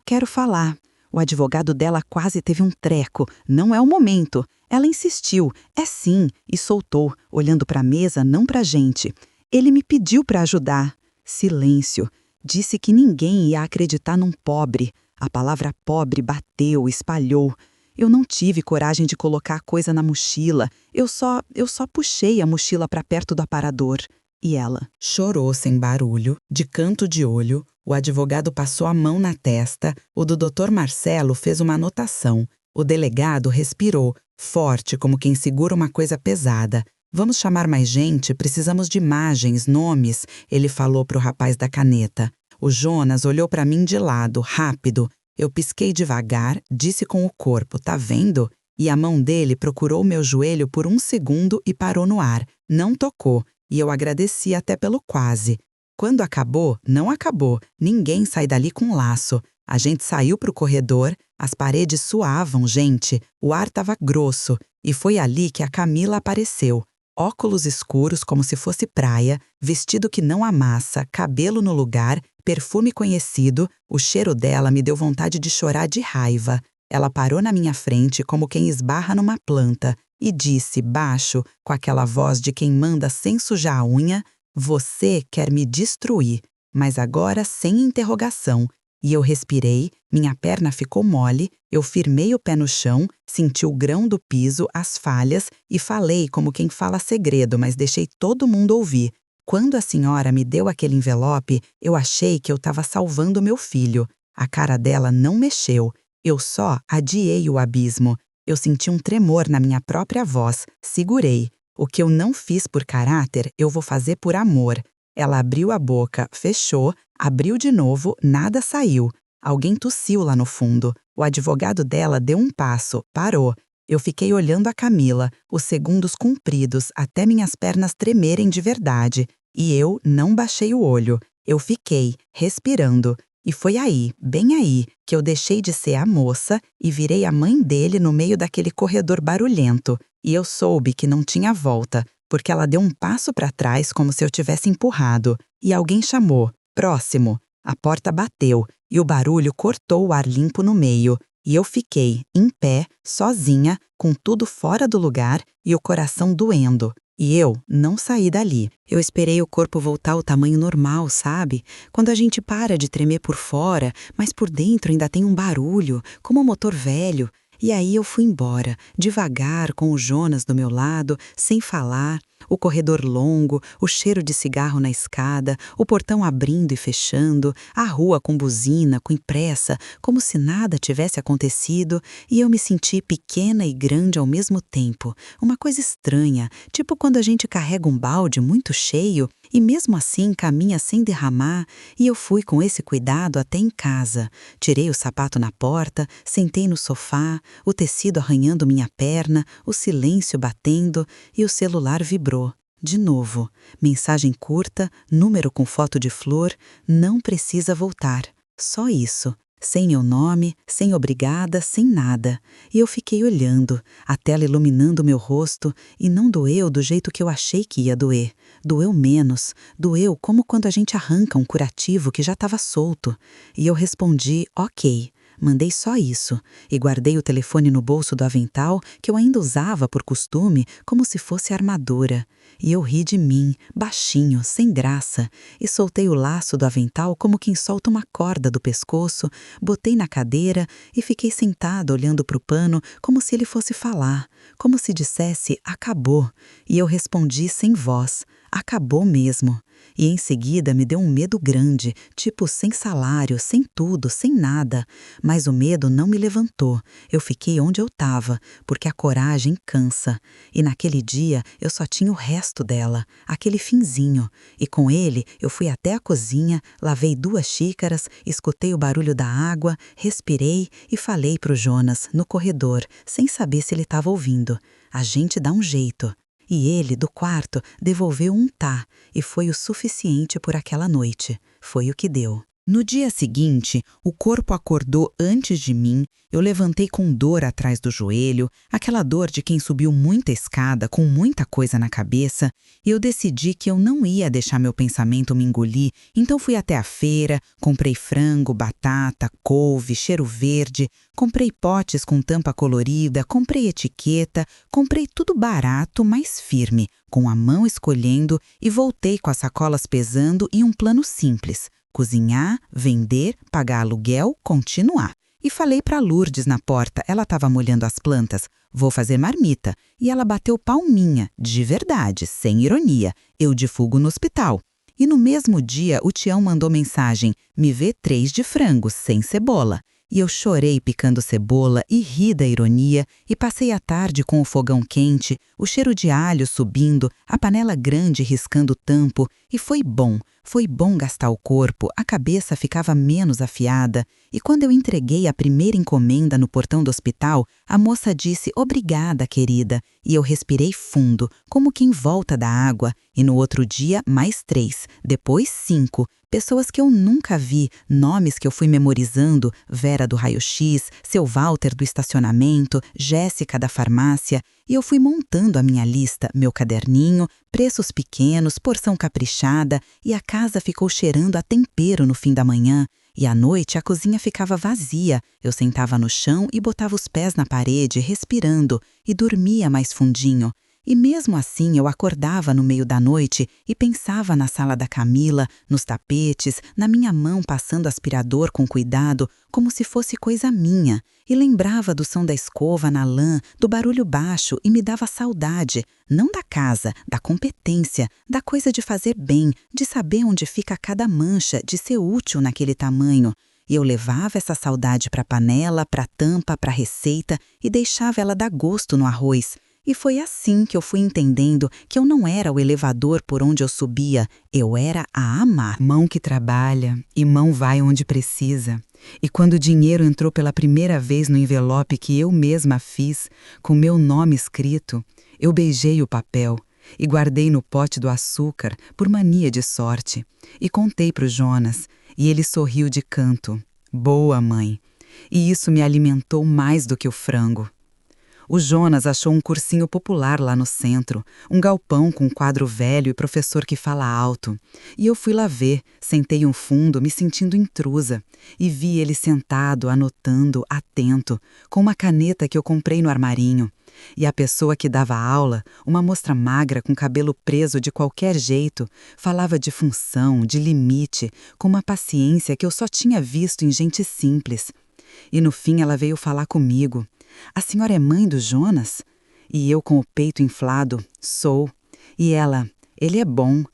quero falar. O advogado dela quase teve um treco. Não é o momento. Ela insistiu. É sim. E soltou, olhando para a mesa, não para a gente. Ele me pediu para ajudar. Silêncio. Disse que ninguém ia acreditar num pobre. A palavra pobre bateu, espalhou. Eu não tive coragem de colocar a coisa na mochila. Eu só puxei a mochila para perto do aparador. E ela chorou sem barulho, de canto de olho. O advogado passou a mão na testa. O do Dr. Marcelo fez uma anotação. O delegado respirou, forte como quem segura uma coisa pesada. Vamos chamar mais gente, precisamos de imagens, nomes, ele falou para o rapaz da caneta. O Jonas olhou para mim de lado, rápido. Eu pisquei devagar, disse com o corpo, tá vendo? E a mão dele procurou meu joelho por um segundo e parou no ar. Não tocou. E eu agradeci até pelo quase. Quando acabou, não acabou. Ninguém sai dali com laço. A gente saiu para o corredor, as paredes suavam, gente. O ar estava grosso. E foi ali que a Camila apareceu. Óculos escuros como se fosse praia, vestido que não amassa, cabelo no lugar, perfume conhecido. O cheiro dela me deu vontade de chorar de raiva. Ela parou na minha frente como quem esbarra numa planta e disse, baixo, com aquela voz de quem manda sem sujar a unha, você quer me destruir, mas agora sem interrogação. E eu respirei, minha perna ficou mole, eu firmei o pé no chão, senti o grão do piso, as falhas e falei como quem fala segredo, mas deixei todo mundo ouvir. Quando a senhora me deu aquele envelope, eu achei que eu estava salvando meu filho. A cara dela não mexeu. Eu só adiei o abismo. Eu senti um tremor na minha própria voz. Segurei. O que eu não fiz por caráter, eu vou fazer por amor. Ela abriu a boca, fechou, abriu de novo, nada saiu. Alguém tossiu lá no fundo. O advogado dela deu um passo, parou. Eu fiquei olhando a Camila, os segundos compridos, até minhas pernas tremerem de verdade. E eu não baixei o olho. Eu fiquei, respirando. E foi aí, bem aí, que eu deixei de ser a moça e virei a mãe dele no meio daquele corredor barulhento. E eu soube que não tinha volta, porque ela deu um passo para trás como se eu tivesse empurrado. E alguém chamou, próximo. A porta bateu e o barulho cortou o ar limpo no meio. E eu fiquei, em pé, sozinha, com tudo fora do lugar e o coração doendo. E eu não saí dali. Eu esperei o corpo voltar ao tamanho normal, sabe? Quando a gente para de tremer por fora, mas por dentro ainda tem um barulho, como um motor velho. E aí eu fui embora, devagar, com o Jonas do meu lado, sem falar. O corredor longo, o cheiro de cigarro na escada, o portão abrindo e fechando, a rua com buzina, com pressa, como se nada tivesse acontecido, e eu me senti pequena e grande ao mesmo tempo. Uma coisa estranha, tipo quando a gente carrega um balde muito cheio e mesmo assim caminha sem derramar, e eu fui com esse cuidado até em casa. Tirei o sapato na porta, sentei no sofá, o tecido arranhando minha perna, o silêncio batendo e o celular vibrou. De novo, mensagem curta, número com foto de flor, não precisa voltar. Só isso. Sem meu nome, sem obrigada, sem nada. E eu fiquei olhando, a tela iluminando meu rosto, e não doeu do jeito que eu achei que ia doer. Doeu menos. Doeu como quando a gente arranca um curativo que já estava solto. E eu respondi, ok. Mandei só isso e guardei o telefone no bolso do avental que eu ainda usava por costume como se fosse armadura. E eu ri de mim, baixinho, sem graça, e soltei o laço do avental como quem solta uma corda do pescoço, botei na cadeira e fiquei sentada olhando para o pano como se ele fosse falar, como se dissesse acabou, e eu respondi sem voz, acabou mesmo. E em seguida me deu um medo grande, tipo sem salário, sem tudo, sem nada. Mas o medo não me levantou, eu fiquei onde eu estava, porque a coragem cansa. E naquele dia eu só tinha o resto dela, aquele finzinho. E com ele eu fui até a cozinha, lavei 2 xícaras, escutei o barulho da água, respirei e falei pro Jonas, no corredor, sem saber se ele estava ouvindo. A gente dá um jeito. E ele, do quarto, devolveu um tá, e foi o suficiente por aquela noite. Foi o que deu. No dia seguinte, o corpo acordou antes de mim, eu levantei com dor atrás do joelho, aquela dor de quem subiu muita escada com muita coisa na cabeça, e eu decidi que eu não ia deixar meu pensamento me engolir, então fui até a feira, comprei frango, batata, couve, cheiro verde, comprei potes com tampa colorida, comprei etiqueta, comprei tudo barato, mas firme, com a mão escolhendo e voltei com as sacolas pesando e um plano simples. Cozinhar, vender, pagar aluguel, continuar. E falei para Lourdes na porta, ela estava molhando as plantas, vou fazer marmita. E ela bateu palminha, de verdade, sem ironia, eu divulgo no hospital. E no mesmo dia o Tião mandou mensagem, me vê 3 de frango, sem cebola. E eu chorei picando cebola e ri da ironia e passei a tarde com o fogão quente, o cheiro de alho subindo, a panela grande riscando o tampo, e foi bom gastar o corpo, a cabeça ficava menos afiada, e quando eu entreguei a primeira encomenda no portão do hospital, a moça disse obrigada, querida, e eu respirei fundo, como quem volta da água, e no outro dia mais 3, depois 5, pessoas que eu nunca vi, nomes que eu fui memorizando, Vera do raio-x, seu Walter do estacionamento, Jéssica da farmácia, e eu fui montando a minha lista, meu caderninho, preços pequenos, porção caprichada, e a casa ficou cheirando a tempero no fim da manhã, e à noite a cozinha ficava vazia, eu sentava no chão e botava os pés na parede, respirando, e dormia mais fundinho. E mesmo assim eu acordava no meio da noite e pensava na sala da Camila, nos tapetes, na minha mão passando aspirador com cuidado, como se fosse coisa minha, e lembrava do som da escova na lã, do barulho baixo e me dava saudade, não da casa, da competência, da coisa de fazer bem, de saber onde fica cada mancha, de ser útil naquele tamanho. E eu levava essa saudade para a panela, para a tampa, para a receita e deixava ela dar gosto no arroz. E foi assim que eu fui entendendo que eu não era o elevador por onde eu subia, eu era a amar. Mão que trabalha e mão vai onde precisa. E quando o dinheiro entrou pela primeira vez no envelope que eu mesma fiz, com meu nome escrito, eu beijei o papel e guardei no pote do açúcar por mania de sorte. E contei para o Jonas, e ele sorriu de canto. Boa, mãe. E isso me alimentou mais do que o frango. O Jonas achou um cursinho popular lá no centro, um galpão com quadro velho e professor que fala alto. E eu fui lá ver, sentei um fundo, me sentindo intrusa, e vi ele sentado, anotando, atento, com uma caneta que eu comprei no armarinho. E a pessoa que dava aula, uma moça magra com cabelo preso de qualquer jeito, falava de função, de limite, com uma paciência que eu só tinha visto em gente simples. E no fim ela veio falar comigo. A senhora é mãe do Jonas? E eu com o peito inflado, sou. E ela, ele é bom.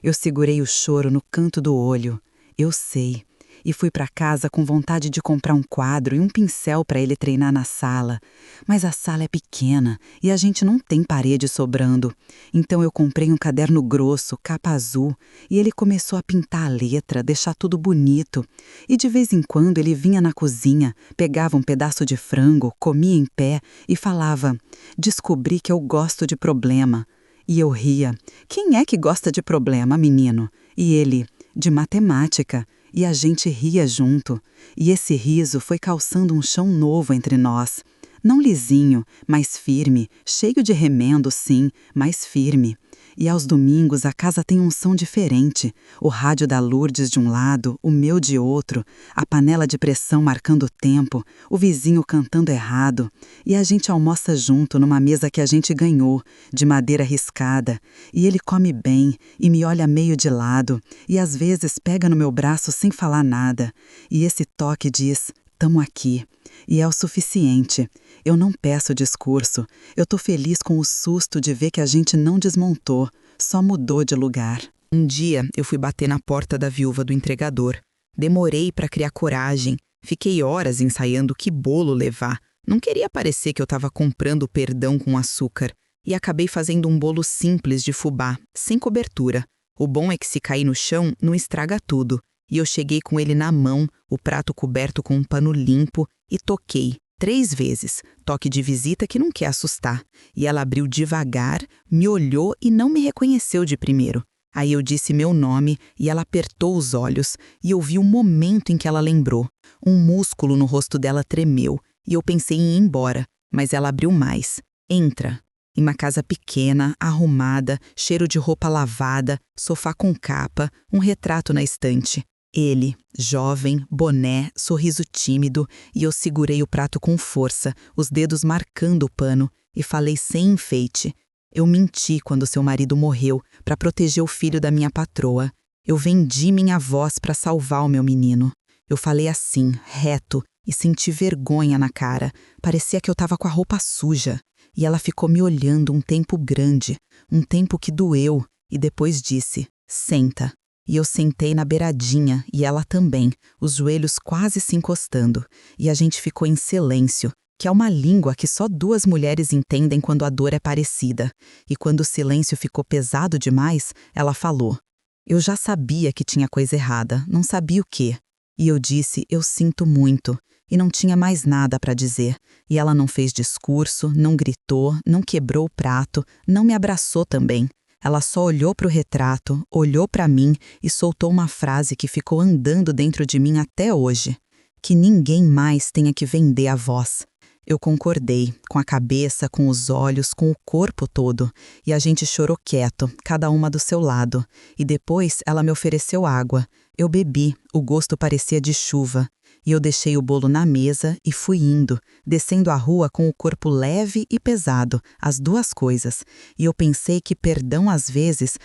Eu segurei o choro no canto do olho. Eu sei. E fui para casa com vontade de comprar um quadro e um pincel para ele treinar na sala. Mas a sala é pequena e a gente não tem parede sobrando. Então eu comprei um caderno grosso, capa azul, e ele começou a pintar a letra, deixar tudo bonito. E de vez em quando ele vinha na cozinha, pegava um pedaço de frango, comia em pé e falava: descobri que eu gosto de problema. E eu ria: quem é que gosta de problema, menino? E ele: de matemática. E a gente ria junto, e esse riso foi calçando um chão novo entre nós. Não lisinho, mas firme, cheio de remendo, sim, mas firme. E aos domingos a casa tem um som diferente. O rádio da Lourdes de um lado, o meu de outro, a panela de pressão marcando o tempo, o vizinho cantando errado. E a gente almoça junto numa mesa que a gente ganhou, de madeira riscada. E ele come bem e me olha meio de lado. E às vezes pega no meu braço sem falar nada. E esse toque diz: "Tamo aqui." E é o suficiente. Eu não peço discurso. Eu tô feliz com o susto de ver que a gente não desmontou, só mudou de lugar. Um dia eu fui bater na porta da viúva do entregador. Demorei para criar coragem. Fiquei horas ensaiando que bolo levar. Não queria parecer que eu estava comprando perdão com açúcar. E acabei fazendo um bolo simples de fubá, sem cobertura. O bom é que se cair no chão, não estraga tudo. E eu cheguei com ele na mão, o prato coberto com um pano limpo, e toquei 3 vezes, toque de visita que não quer assustar. E ela abriu devagar, me olhou e não me reconheceu de primeiro. Aí eu disse meu nome e ela apertou os olhos, e eu vi o momento em que ela lembrou. Um músculo no rosto dela tremeu, e eu pensei em ir embora, mas ela abriu mais. "Entra." Em uma casa pequena, arrumada, cheiro de roupa lavada, sofá com capa, um retrato na estante. Ele, jovem, boné, sorriso tímido, e eu segurei o prato com força, os dedos marcando o pano, e falei sem enfeite. Eu menti quando seu marido morreu para proteger o filho da minha patroa. Eu vendi minha voz para salvar o meu menino. Eu falei assim, reto, e senti vergonha na cara. Parecia que eu estava com a roupa suja. E ela ficou me olhando um tempo grande, um tempo que doeu, e depois disse: "Senta." E eu sentei na beiradinha, e ela também, os joelhos quase se encostando. E a gente ficou em silêncio, que é uma língua que só 2 mulheres entendem quando a dor é parecida. E quando o silêncio ficou pesado demais, ela falou: "Eu já sabia que tinha coisa errada, não sabia o quê." E eu disse: "Eu sinto muito." E não tinha mais nada para dizer. E ela não fez discurso, não gritou, não quebrou o prato, não me abraçou também. Ela só olhou para o retrato, olhou para mim e soltou uma frase que ficou andando dentro de mim até hoje: "Que ninguém mais tenha que vender a voz." Eu concordei, com a cabeça, com os olhos, com o corpo todo. E a gente chorou quieto, cada uma do seu lado. E depois ela me ofereceu água. Eu bebi, o gosto parecia de chuva. E eu deixei o bolo na mesa e fui indo, descendo a rua com o corpo leve e pesado, as 2 coisas. E eu pensei que perdão às vezes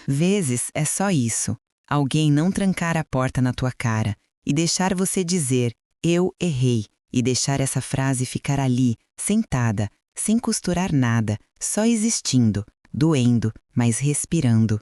é só isso. Alguém não trancar a porta na tua cara e deixar você dizer: "Eu errei." E deixar essa frase ficar ali, sentada, sem costurar nada, só existindo, doendo, mas respirando.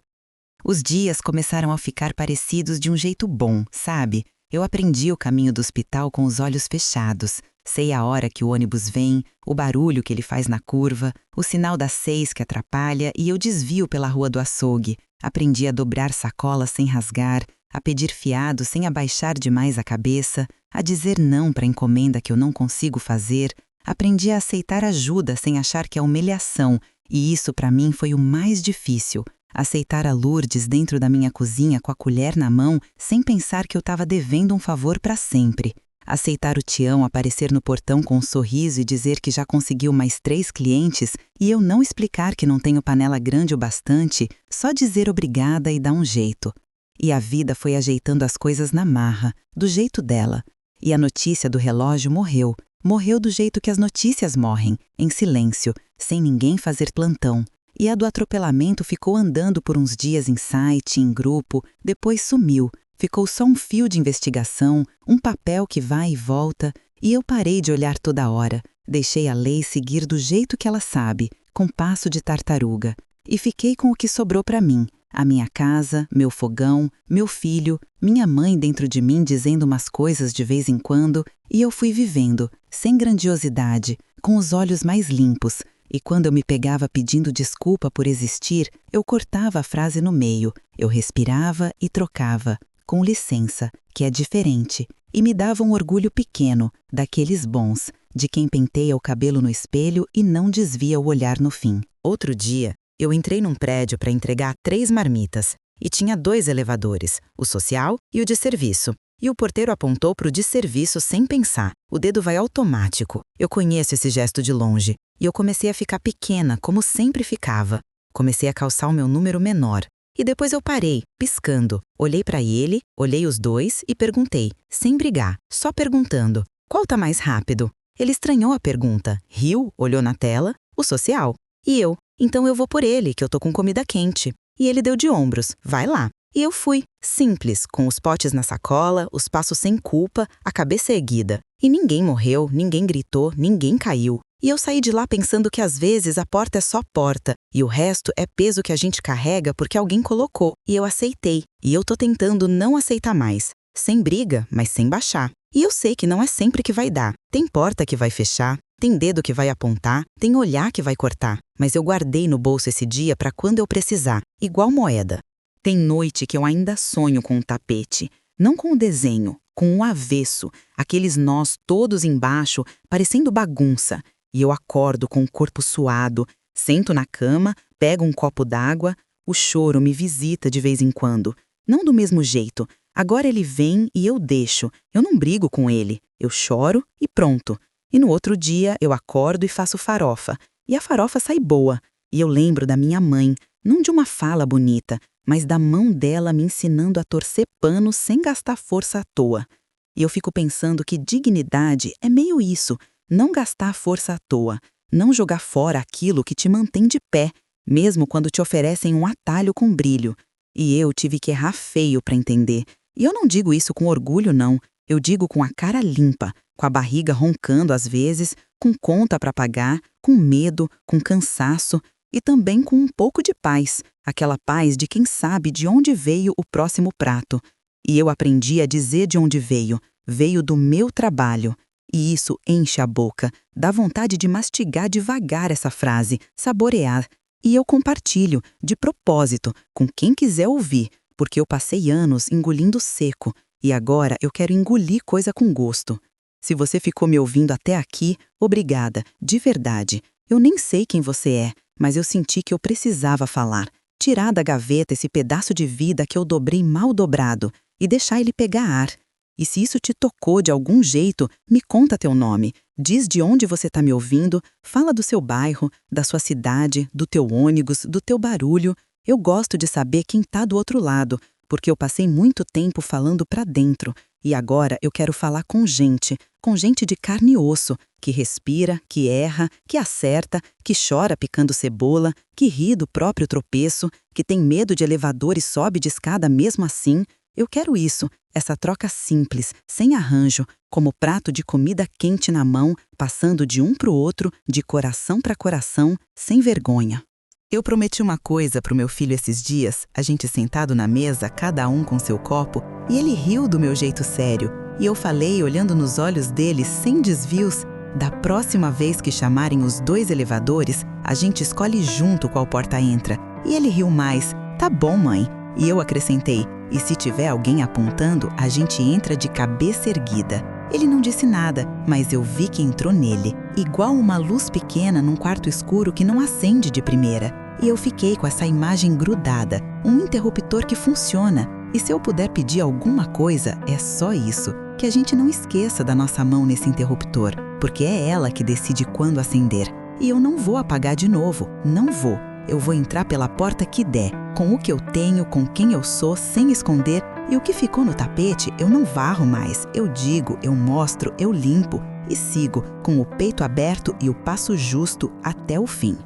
Os dias começaram a ficar parecidos de um jeito bom, sabe? Eu aprendi o caminho do hospital com os olhos fechados. Sei a hora que o ônibus vem, o barulho que ele faz na curva, o sinal das 6 que atrapalha, e eu desvio pela rua do açougue. Aprendi a dobrar sacolas sem rasgar, a pedir fiado sem abaixar demais a cabeça, a dizer não para encomenda que eu não consigo fazer. Aprendi a aceitar ajuda sem achar que é humilhação, e isso para mim foi o mais difícil. Aceitar a Lourdes dentro da minha cozinha com a colher na mão, sem pensar que eu estava devendo um favor para sempre. Aceitar o Tião aparecer no portão com um sorriso e dizer que já conseguiu mais 3 clientes, e eu não explicar que não tenho panela grande o bastante, só dizer obrigada e dar um jeito. E a vida foi ajeitando as coisas na marra, do jeito dela. E a notícia do relógio morreu. Morreu do jeito que as notícias morrem, em silêncio, sem ninguém fazer plantão. E a do atropelamento ficou andando por uns dias em site, em grupo, depois sumiu. Ficou só um fio de investigação, um papel que vai e volta, e eu parei de olhar toda hora. Deixei a lei seguir do jeito que ela sabe, com passo de tartaruga. E fiquei com o que sobrou para mim. A minha casa, meu fogão, meu filho, minha mãe dentro de mim dizendo umas coisas de vez em quando, e eu fui vivendo, sem grandiosidade, com os olhos mais limpos. E quando eu me pegava pedindo desculpa por existir, eu cortava a frase no meio, eu respirava e trocava, com licença, que é diferente, e me dava um orgulho pequeno, daqueles bons, de quem penteia o cabelo no espelho e não desvia o olhar no fim. Outro dia, eu entrei num prédio para entregar 3 marmitas, e tinha 2 elevadores, o social e o de serviço. E o porteiro apontou para o de serviço sem pensar. O dedo vai automático. Eu conheço esse gesto de longe. E eu comecei a ficar pequena, como sempre ficava. Comecei a calçar o meu número menor. E depois eu parei, piscando. Olhei para ele, olhei os dois e perguntei, sem brigar, só perguntando: qual tá mais rápido? Ele estranhou a pergunta, riu, olhou na tela, o social. E eu: então eu vou por ele, que eu tô com comida quente. E ele deu de ombros, vai lá. E eu fui, simples, com os potes na sacola, os passos sem culpa, a cabeça erguida. E ninguém morreu, ninguém gritou, ninguém caiu. E eu saí de lá pensando que às vezes a porta é só porta, e o resto é peso que a gente carrega porque alguém colocou. E eu aceitei. E eu tô tentando não aceitar mais. Sem briga, mas sem baixar. E eu sei que não é sempre que vai dar. Tem porta que vai fechar, tem dedo que vai apontar, tem olhar que vai cortar. Mas eu guardei no bolso esse dia para quando eu precisar, igual moeda. Tem noite que eu ainda sonho com o tapete, não com o desenho, com o avesso, aqueles nós todos embaixo, parecendo bagunça. E eu acordo com o corpo suado, sento na cama, pego um copo d'água, o choro me visita de vez em quando. Não do mesmo jeito, agora ele vem e eu deixo, eu não brigo com ele, eu choro e pronto. E no outro dia eu acordo e faço farofa, e a farofa sai boa. E eu lembro da minha mãe, não de uma fala bonita, mas da mão dela me ensinando a torcer pano sem gastar força à toa. E eu fico pensando que dignidade é meio isso, não gastar força à toa, não jogar fora aquilo que te mantém de pé, mesmo quando te oferecem um atalho com brilho. E eu tive que errar feio para entender. E eu não digo isso com orgulho, não. Eu digo com a cara limpa, com a barriga roncando às vezes, com conta para pagar, com medo, com cansaço e também com um pouco de paz, aquela paz de quem sabe de onde veio o próximo prato. E eu aprendi a dizer de onde veio. Veio do meu trabalho. E isso enche a boca, dá vontade de mastigar devagar essa frase, saborear. E eu compartilho, de propósito, com quem quiser ouvir, porque eu passei anos engolindo seco, e agora eu quero engolir coisa com gosto. Se você ficou me ouvindo até aqui, obrigada, de verdade. Eu nem sei quem você é, mas eu senti que eu precisava falar, tirar da gaveta esse pedaço de vida que eu dobrei mal dobrado e deixar ele pegar ar. E se isso te tocou de algum jeito, me conta teu nome, diz de onde você está me ouvindo, fala do seu bairro, da sua cidade, do teu ônibus, do teu barulho. Eu gosto de saber quem está do outro lado, porque eu passei muito tempo falando para dentro, e agora eu quero falar com gente de carne e osso, que respira, que erra, que acerta, que chora picando cebola, que ri do próprio tropeço, que tem medo de elevador e sobe de escada mesmo assim. Eu quero isso, essa troca simples, sem arranjo, como prato de comida quente na mão, passando de um para o outro, de coração para coração, sem vergonha. Eu prometi uma coisa pro meu filho esses dias, a gente sentado na mesa, cada um com seu copo, e ele riu do meu jeito sério. E eu falei, olhando nos olhos dele, sem desvios, da próxima vez que chamarem os 2 elevadores, a gente escolhe junto qual porta entra. E ele riu mais. Tá bom, mãe. E eu acrescentei, e se tiver alguém apontando, a gente entra de cabeça erguida. Ele não disse nada, mas eu vi que entrou nele, igual uma luz pequena num quarto escuro que não acende de primeira. E eu fiquei com essa imagem grudada, um interruptor que funciona. E se eu puder pedir alguma coisa, é só isso, que a gente não esqueça da nossa mão nesse interruptor, porque é ela que decide quando acender. E eu não vou apagar de novo, não vou. Eu vou entrar pela porta que der, com o que eu tenho, com quem eu sou, sem esconder, e o que ficou no tapete eu não varro mais, eu digo, eu mostro, eu limpo e sigo, com o peito aberto e o passo justo até o fim.